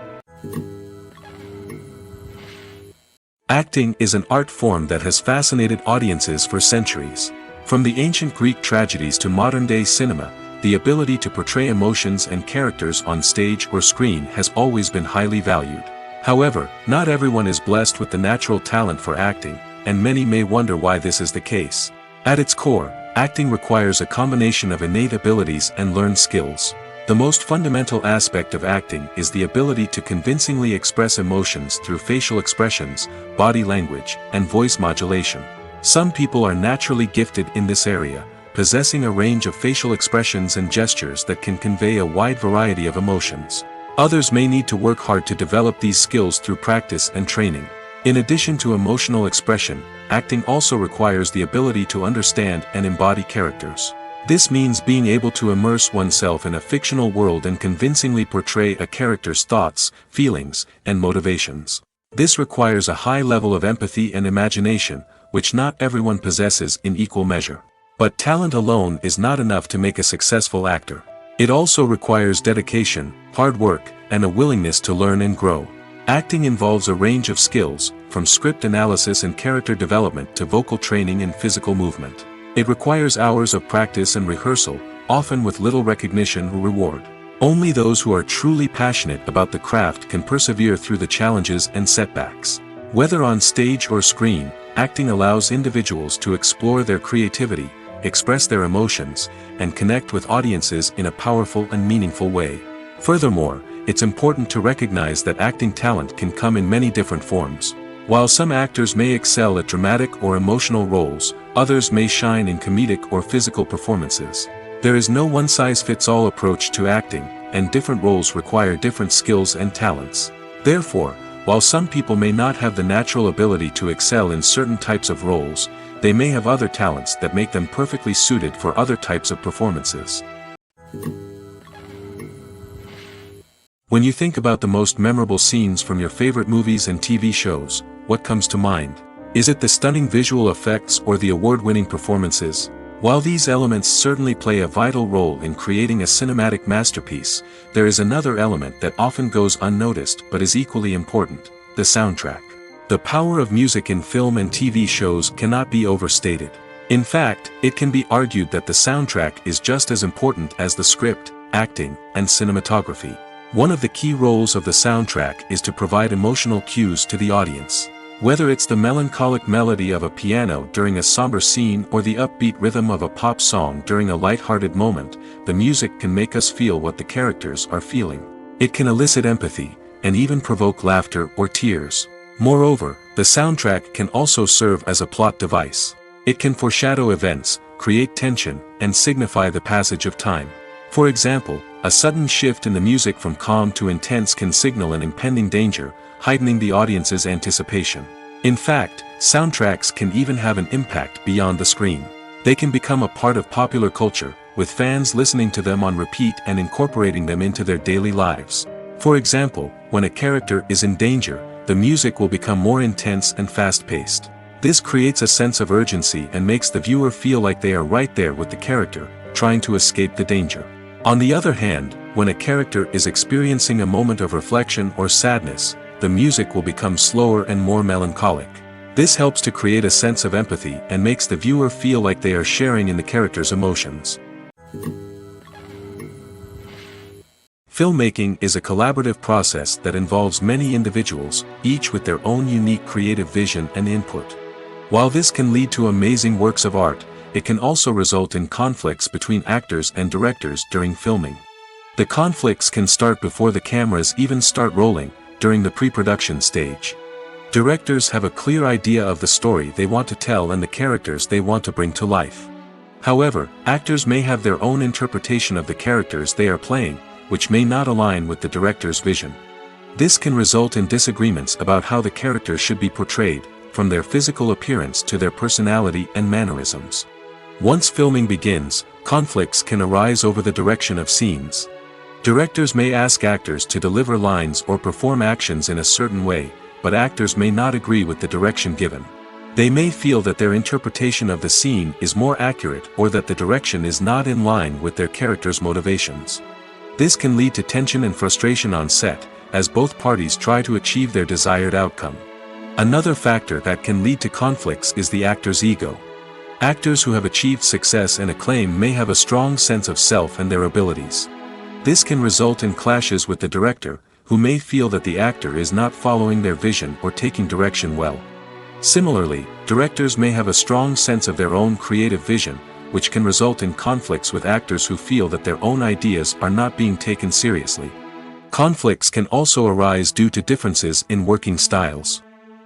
Acting is an art form that has fascinated audiences for centuries. From the ancient Greek tragedies to modern-day cinema, the ability to portray emotions and characters on stage or screen has always been highly valued. However, not everyone is blessed with the natural talent for acting, and many may wonder why this is the case. At its core, acting requires a combination of innate abilities and learned skills. The most fundamental aspect of acting is the ability to convincingly express emotions through facial expressions, body language, and voice modulation. Some people are naturally gifted in this area, possessing a range of facial expressions and gestures that can convey a wide variety of emotions. Others may need to work hard to develop these skills through practice and training. In addition to emotional expression, acting also requires the ability to understand and embody characters. This means being able to immerse oneself in a fictional world and convincingly portray a character's thoughts, feelings, and motivations. This requires a high level of empathy and imagination, which not everyone possesses in equal measure. But talent alone is not enough to make a successful actor. It also requires dedication, hard work, and a willingness to learn and grow. Acting involves a range of skills, from script analysis and character development to vocal training and physical movement. It requires hours of practice and rehearsal, often with little recognition or reward. Only those who are truly passionate about the craft can persevere through the challenges and setbacks. Whether on stage or screen, acting allows individuals to explore their creativity, express their emotions, and connect with audiences in a powerful and meaningful way. Furthermore, it's important to recognize that acting talent can come in many different forms. While some actors may excel at dramatic or emotional roles, others may shine in comedic or physical performances. There is no one-size-fits-all approach to acting, and different roles require different skills and talents. Therefore, while some people may not have the natural ability to excel in certain types of roles, they may have other talents that make them perfectly suited for other types of performances. When you think about the most memorable scenes from your favorite movies and TV shows, what comes to mind? Is it the stunning visual effects or the award-winning performances? While these elements certainly play a vital role in creating a cinematic masterpiece, there is another element that often goes unnoticed but is equally important: the soundtrack. The power of music in film and TV shows cannot be overstated. In fact, it can be argued that the soundtrack is just as important as the script, acting, and cinematography. One of the key roles of the soundtrack is to provide emotional cues to the audience. Whether it's the melancholic melody of a piano during a somber scene or the upbeat rhythm of a pop song during a light-hearted moment, the music can make us feel what the characters are feeling. It can elicit empathy, and even provoke laughter or tears. Moreover, the soundtrack can also serve as a plot device. It can foreshadow events, create tension, and signify the passage of time. For example, a sudden shift in the music from calm to intense can signal an impending danger, heightening the audience's anticipation. In fact, soundtracks can even have an impact beyond the screen. They can become a part of popular culture, with fans listening to them on repeat and incorporating them into their daily lives. For example, when a character is in danger, the music will become more intense and fast-paced. This creates a sense of urgency and makes the viewer feel like they are right there with the character, trying to escape the danger. On the other hand, when a character is experiencing a moment of reflection or sadness, the music will become slower and more melancholic. This helps to create a sense of empathy and makes the viewer feel like they are sharing in the character's emotions. Filmmaking is a collaborative process that involves many individuals, each with their own unique creative vision and input. While this can lead to amazing works of art, it can also result in conflicts between actors and directors during filming. The conflicts can start before the cameras even start rolling, during the pre-production stage. Directors have a clear idea of the story they want to tell and the characters they want to bring to life. However, actors may have their own interpretation of the characters they are playing, which may not align with the director's vision. This can result in disagreements about how the characters should be portrayed, from their physical appearance to their personality and mannerisms. Once filming begins, conflicts can arise over the direction of scenes. Directors may ask actors to deliver lines or perform actions in a certain way, but actors may not agree with the direction given. They may feel that their interpretation of the scene is more accurate or that the direction is not in line with their character's motivations. This can lead to tension and frustration on set, as both parties try to achieve their desired outcome. Another factor that can lead to conflicts is the actor's ego. Actors who have achieved success and acclaim may have a strong sense of self and their abilities. This can result in clashes with the director, who may feel that the actor is not following their vision or taking direction well. Similarly, directors may have a strong sense of their own creative vision, which can result in conflicts with actors who feel that their own ideas are not being taken seriously. Conflicts can also arise due to differences in working styles.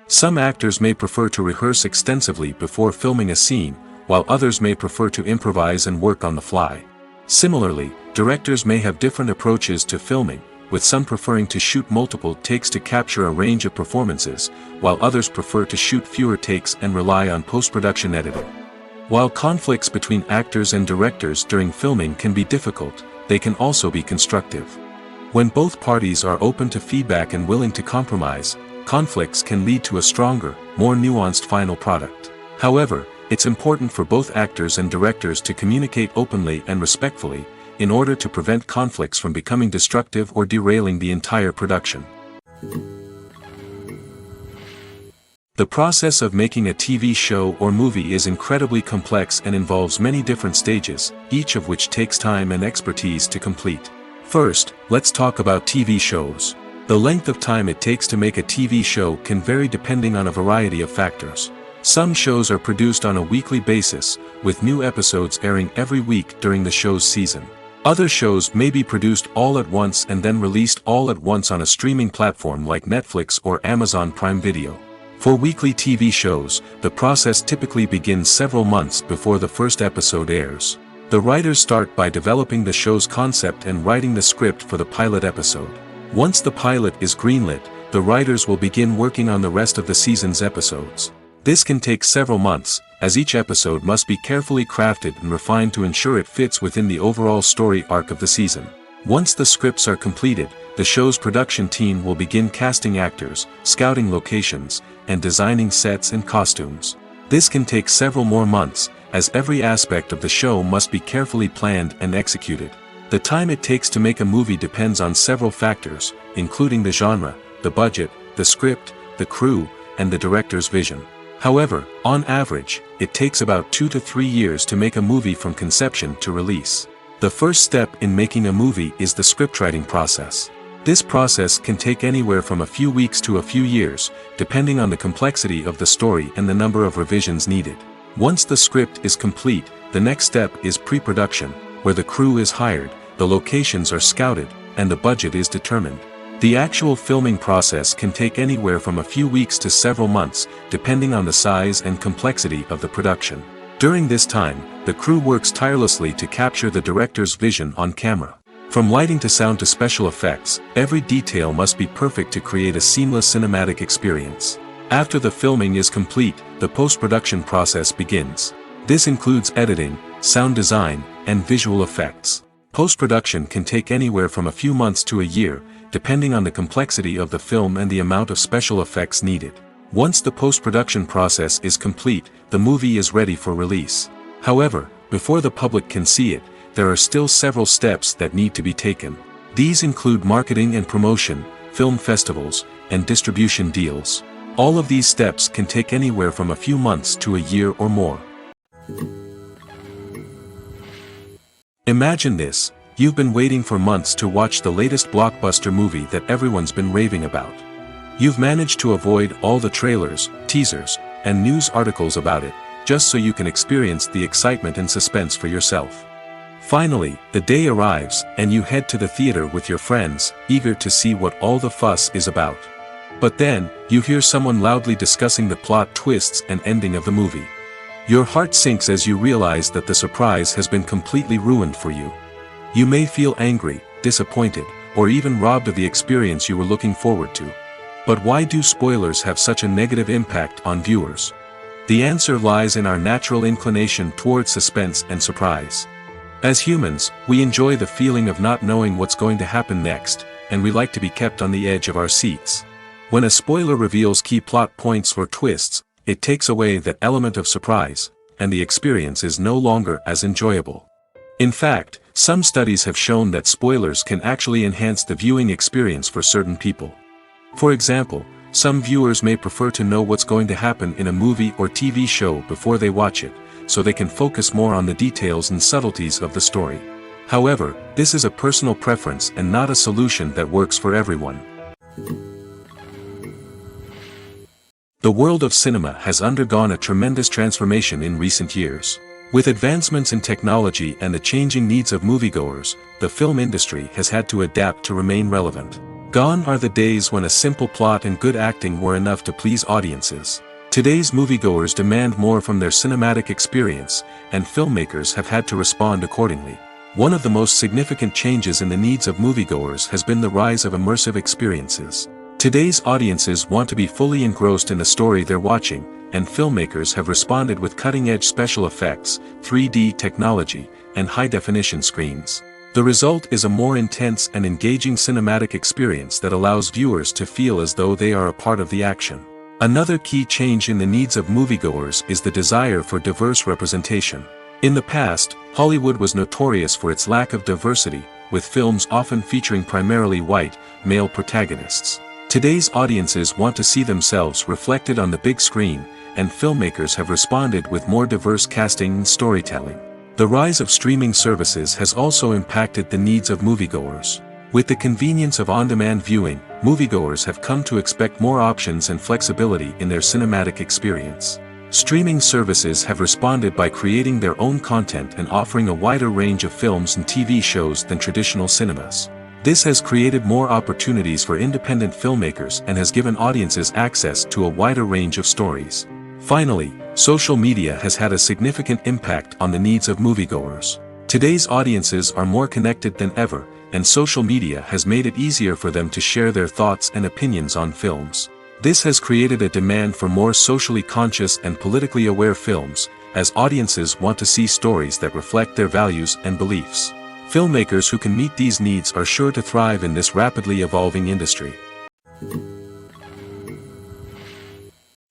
Some actors may prefer to rehearse extensively before filming a scene, while others may prefer to improvise and work on the fly. Similarly, directors may have different approaches to filming, with some preferring to shoot multiple takes to capture a range of performances, while others prefer to shoot fewer takes and rely on post-production editing. While conflicts between actors and directors during filming can be difficult, they can also be constructive. When both parties are open to feedback and willing to compromise, conflicts can lead to a stronger, more nuanced final product. However, it's important for both actors and directors to communicate openly and respectfully, in order to prevent conflicts from becoming destructive or derailing the entire production. The process of making a TV show or movie is incredibly complex and involves many different stages, each of which takes time and expertise to complete. First, let's talk about TV shows. The length of time it takes to make a TV show can vary depending on a variety of factors. Some shows are produced on a weekly basis, with new episodes airing every week during the show's season. Other shows may be produced all at once and then released all at once on a streaming platform like Netflix or Amazon Prime Video. For weekly TV shows, the process typically begins several months before the first episode airs. The writers start by developing the show's concept and writing the script for the pilot episode. Once the pilot is greenlit, the writers will begin working on the rest of the season's episodes. This can take several months, as each episode must be carefully crafted and refined to ensure it fits within the overall story arc of the season. Once the scripts are completed, the show's production team will begin casting actors, scouting locations, and designing sets and costumes. This can take several more months, as every aspect of the show must be carefully planned and executed. The time it takes to make a movie depends on several factors, including the genre, the budget, the script, the crew, and the director's vision. However, on average, it takes about 2 to 3 years to make a movie from conception to release. The first step in making a movie is the scriptwriting process. This process can take anywhere from a few weeks to a few years, depending on the complexity of the story and the number of revisions needed. Once the script is complete, the next step is pre-production, where the crew is hired, the locations are scouted, and the budget is determined. The actual filming process can take anywhere from a few weeks to several months, depending on the size and complexity of the production. During this time, the crew works tirelessly to capture the director's vision on camera. From lighting to sound to special effects, every detail must be perfect to create a seamless cinematic experience. After the filming is complete, the post-production process begins. This includes editing, sound design, and visual effects. Post-production can take anywhere from a few months to a year, depending on the complexity of the film and the amount of special effects needed. Once the post-production process is complete, the movie is ready for release. However, before the public can see it, there are still several steps that need to be taken. These include marketing and promotion, film festivals, and distribution deals. All of these steps can take anywhere from a few months to a year or more. Imagine this: you've been waiting for months to watch the latest blockbuster movie that everyone's been raving about. You've managed to avoid all the trailers, teasers, and news articles about it, just so you can experience the excitement and suspense for yourself. Finally, the day arrives, and you head to the theater with your friends, eager to see what all the fuss is about. But then, you hear someone loudly discussing the plot twists and ending of the movie. Your heart sinks as you realize that the surprise has been completely ruined for you. You may feel angry, disappointed, or even robbed of the experience you were looking forward to. But why do spoilers have such a negative impact on viewers? The answer lies in our natural inclination toward suspense and surprise. As humans, we enjoy the feeling of not knowing what's going to happen next, and we like to be kept on the edge of our seats. When a spoiler reveals key plot points or twists, it takes away that element of surprise, and the experience is no longer as enjoyable. In fact, some studies have shown that spoilers can actually enhance the viewing experience for certain people. For example, some viewers may prefer to know what's going to happen in a movie or TV show before they watch it, so they can focus more on the details and subtleties of the story. However, this is a personal preference and not a solution that works for everyone. The world of cinema has undergone a tremendous transformation in recent years. With advancements in technology and the changing needs of moviegoers, the film industry has had to adapt to remain relevant. Gone are the days when a simple plot and good acting were enough to please audiences. Today's moviegoers demand more from their cinematic experience, and filmmakers have had to respond accordingly. One of the most significant changes in the needs of moviegoers has been the rise of immersive experiences. Today's audiences want to be fully engrossed in the story they're watching, and filmmakers have responded with cutting-edge special effects, 3D technology, and high-definition screens. The result is a more intense and engaging cinematic experience that allows viewers to feel as though they are a part of the action. Another key change in the needs of moviegoers is the desire for diverse representation. In the past, Hollywood was notorious for its lack of diversity, with films often featuring primarily white, male protagonists. Today's audiences want to see themselves reflected on the big screen, and filmmakers have responded with more diverse casting and storytelling. The rise of streaming services has also impacted the needs of moviegoers. With the convenience of on-demand viewing, moviegoers have come to expect more options and flexibility in their cinematic experience. Streaming services have responded by creating their own content and offering a wider range of films and TV shows than traditional cinemas. This has created more opportunities for independent filmmakers and has given audiences access to a wider range of stories. Finally, social media has had a significant impact on the needs of moviegoers. Today's audiences are more connected than ever, and social media has made it easier for them to share their thoughts and opinions on films. This has created a demand for more socially conscious and politically aware films, as audiences want to see stories that reflect their values and beliefs. Filmmakers who can meet these needs are sure to thrive in this rapidly evolving industry.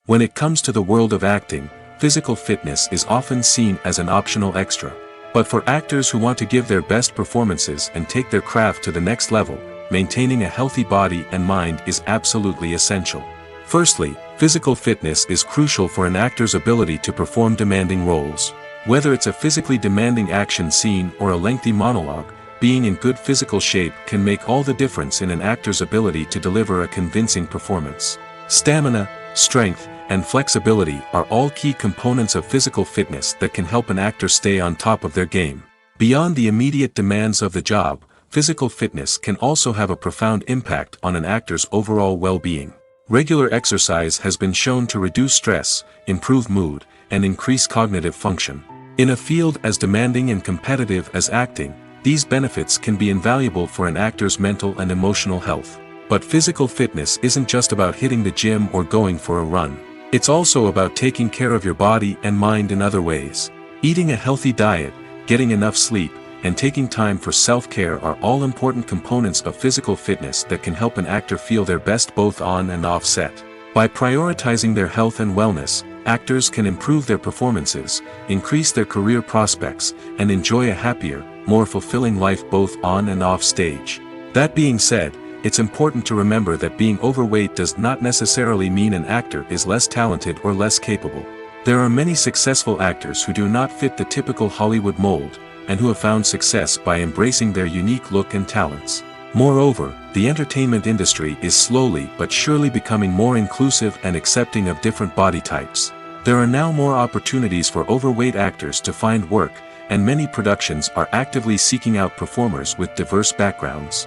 When it comes to the world of acting, physical fitness is often seen as an optional extra. But for actors who want to give their best performances and take their craft to the next level, maintaining a healthy body and mind is absolutely essential. Firstly, physical fitness is crucial for an actor's ability to perform demanding roles. Whether it's a physically demanding action scene or a lengthy monologue, being in good physical shape can make all the difference in an actor's ability to deliver a convincing performance. Stamina, strength, and flexibility are all key components of physical fitness that can help an actor stay on top of their game. Beyond the immediate demands of the job, physical fitness can also have a profound impact on an actor's overall well-being. Regular exercise has been shown to reduce stress, improve mood, and increase cognitive function. In a field as demanding and competitive as acting, these benefits can be invaluable for an actor's mental and emotional health. But physical fitness isn't just about hitting the gym or going for a run. It's also about taking care of your body and mind in other ways. Eating a healthy diet, getting enough sleep, and taking time for self-care are all important components of physical fitness that can help an actor feel their best both on and off set. By prioritizing their health and wellness, actors can improve their performances, increase their career prospects, and enjoy a happier, more fulfilling life both on and off stage. That being said, it's important to remember that being overweight does not necessarily mean an actor is less talented or less capable. There are many successful actors who do not fit the typical Hollywood mold, and who have found success by embracing their unique look and talents. Moreover, the entertainment industry is slowly but surely becoming more inclusive and accepting of different body types. There are now more opportunities for overweight actors to find work, and many productions are actively seeking out performers with diverse backgrounds.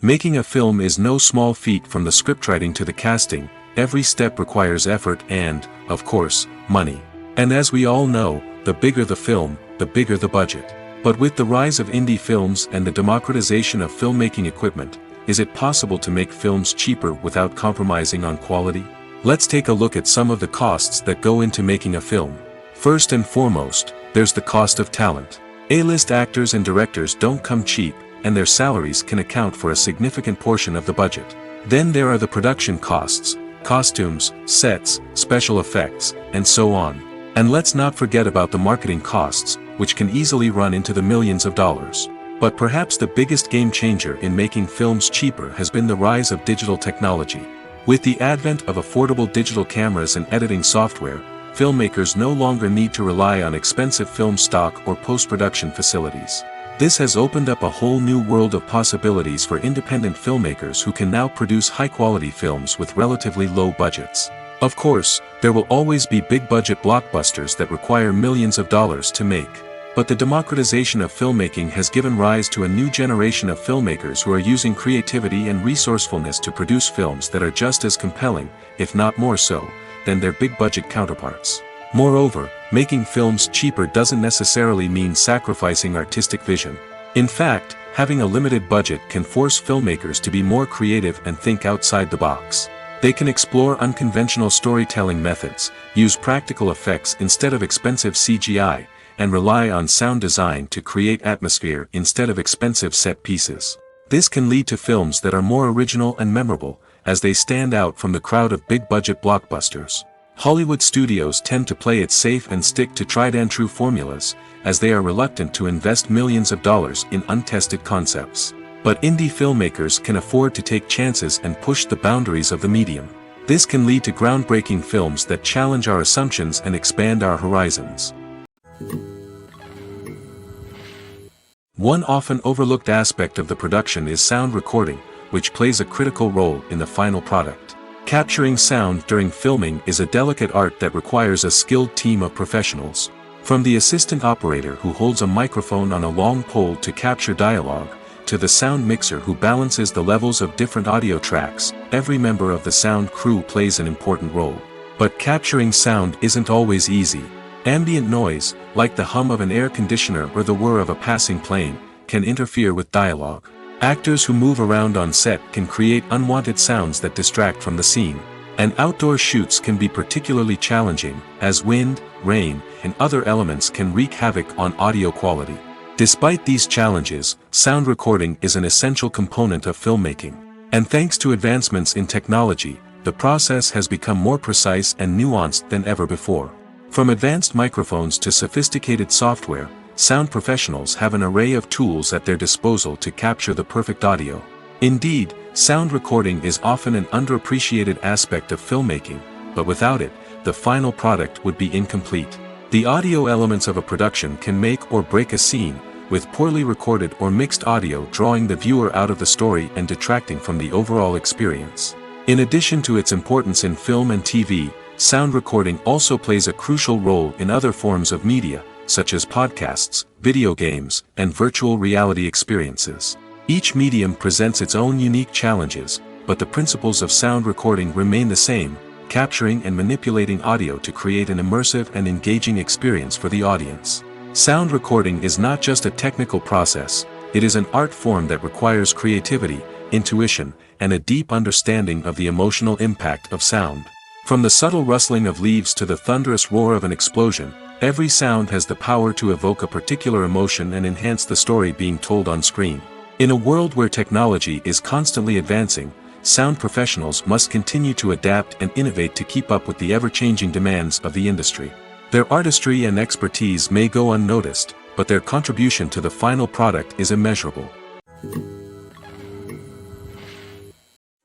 Making a film is no small feat. From the scriptwriting to the casting, every step requires effort and, of course, money. And as we all know, the bigger the film, the bigger the budget. But with the rise of indie films and the democratization of filmmaking equipment, is it possible to make films cheaper without compromising on quality? Let's take a look at some of the costs that go into making a film. First and foremost, there's the cost of talent. A-list actors and directors don't come cheap, and their salaries can account for a significant portion of the budget. Then there are the production costs, costumes, sets, special effects, and so on. And let's not forget about the marketing costs, which can easily run into the millions of dollars. But perhaps the biggest game changer in making films cheaper has been the rise of digital technology. With the advent of affordable digital cameras and editing software, filmmakers no longer need to rely on expensive film stock or post-production facilities. This has opened up a whole new world of possibilities for independent filmmakers who can now produce high-quality films with relatively low budgets. Of course, there will always be big-budget blockbusters that require millions of dollars to make. But the democratization of filmmaking has given rise to a new generation of filmmakers who are using creativity and resourcefulness to produce films that are just as compelling, if not more so, than their big-budget counterparts. Moreover, making films cheaper doesn't necessarily mean sacrificing artistic vision. In fact, having a limited budget can force filmmakers to be more creative and think outside the box. They can explore unconventional storytelling methods, use practical effects instead of expensive CGI, and rely on sound design to create atmosphere instead of expensive set pieces. This can lead to films that are more original and memorable, as they stand out from the crowd of big-budget blockbusters. Hollywood studios tend to play it safe and stick to tried-and-true formulas, as they are reluctant to invest millions of dollars in untested concepts. But indie filmmakers can afford to take chances and push the boundaries of the medium. This can lead to groundbreaking films that challenge our assumptions and expand our horizons. One often overlooked aspect of the production is sound recording, which plays a critical role in the final product. Capturing sound during filming is a delicate art that requires a skilled team of professionals. From the assistant operator who holds a microphone on a long pole to capture dialogue, to the sound mixer who balances the levels of different audio tracks, every member of the sound crew plays an important role. But capturing sound isn't always easy. Ambient noise, like the hum of an air conditioner or the whir of a passing plane, can interfere with dialogue. Actors who move around on set can create unwanted sounds that distract from the scene. And outdoor shoots can be particularly challenging, as wind, rain, and other elements can wreak havoc on audio quality. Despite these challenges, sound recording is an essential component of filmmaking. And thanks to advancements in technology, the process has become more precise and nuanced than ever before. From advanced microphones to sophisticated software, sound professionals have an array of tools at their disposal to capture the perfect audio. Indeed, sound recording is often an underappreciated aspect of filmmaking, but without it, the final product would be incomplete. The audio elements of a production can make or break a scene, with poorly recorded or mixed audio drawing the viewer out of the story and detracting from the overall experience. In addition to its importance in film and TV, sound recording also plays a crucial role in other forms of media, such as podcasts, video games, and virtual reality experiences. Each medium presents its own unique challenges, but the principles of sound recording remain the same: capturing and manipulating audio to create an immersive and engaging experience for the audience. Sound recording is not just a technical process, it is an art form that requires creativity, intuition, and a deep understanding of the emotional impact of sound. From the subtle rustling of leaves to the thunderous roar of an explosion, Every sound has the power to evoke a particular emotion and enhance the story being told on screen. In a world where technology is constantly advancing, sound professionals must continue to adapt and innovate to keep up with the ever-changing demands of the industry. Their artistry and expertise may go unnoticed, but their contribution to the final product is immeasurable.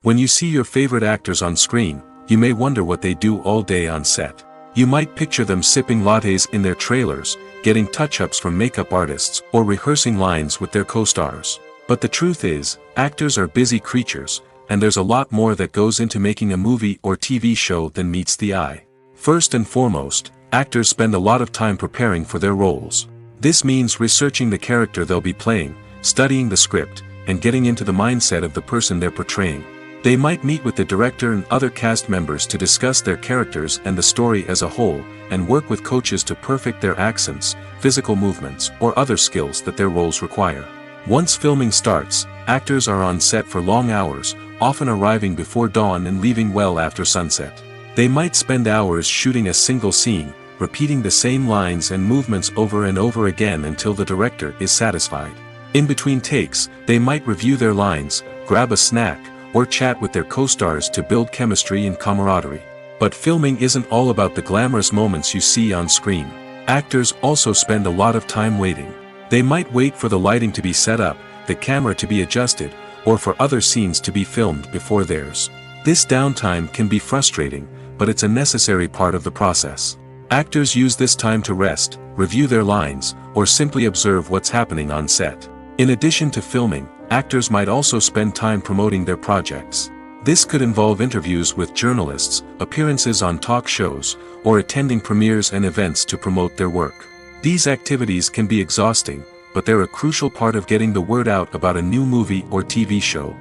When you see your favorite actors on screen, you may wonder what they do all day on set. You might picture them sipping lattes in their trailers, getting touch-ups from makeup artists, or rehearsing lines with their co-stars. But the truth is, actors are busy creatures, and there's a lot more that goes into making a movie or TV show than meets the eye. First and foremost, actors spend a lot of time preparing for their roles. This means researching the character they'll be playing, studying the script, and getting into the mindset of the person they're portraying. They might meet with the director and other cast members to discuss their characters and the story as a whole, and work with coaches to perfect their accents, physical movements, or other skills that their roles require. Once filming starts, actors are on set for long hours, often arriving before dawn and leaving well after sunset. They might spend hours shooting a single scene, repeating the same lines and movements over and over again until the director is satisfied. In between takes, they might review their lines, grab a snack, or chat with their co-stars to build chemistry and camaraderie. But filming isn't all about the glamorous moments you see on screen. Actors also spend a lot of time waiting. They might wait for the lighting to be set up, the camera to be adjusted, or for other scenes to be filmed before theirs. This downtime can be frustrating, but it's a necessary part of the process. Actors use this time to rest, review their lines, or simply observe what's happening on set. In addition to filming, actors might also spend time promoting their projects. This could involve interviews with journalists, appearances on talk shows, or attending premieres and events to promote their work. These activities can be exhausting, but they're a crucial part of getting the word out about a new movie or TV show.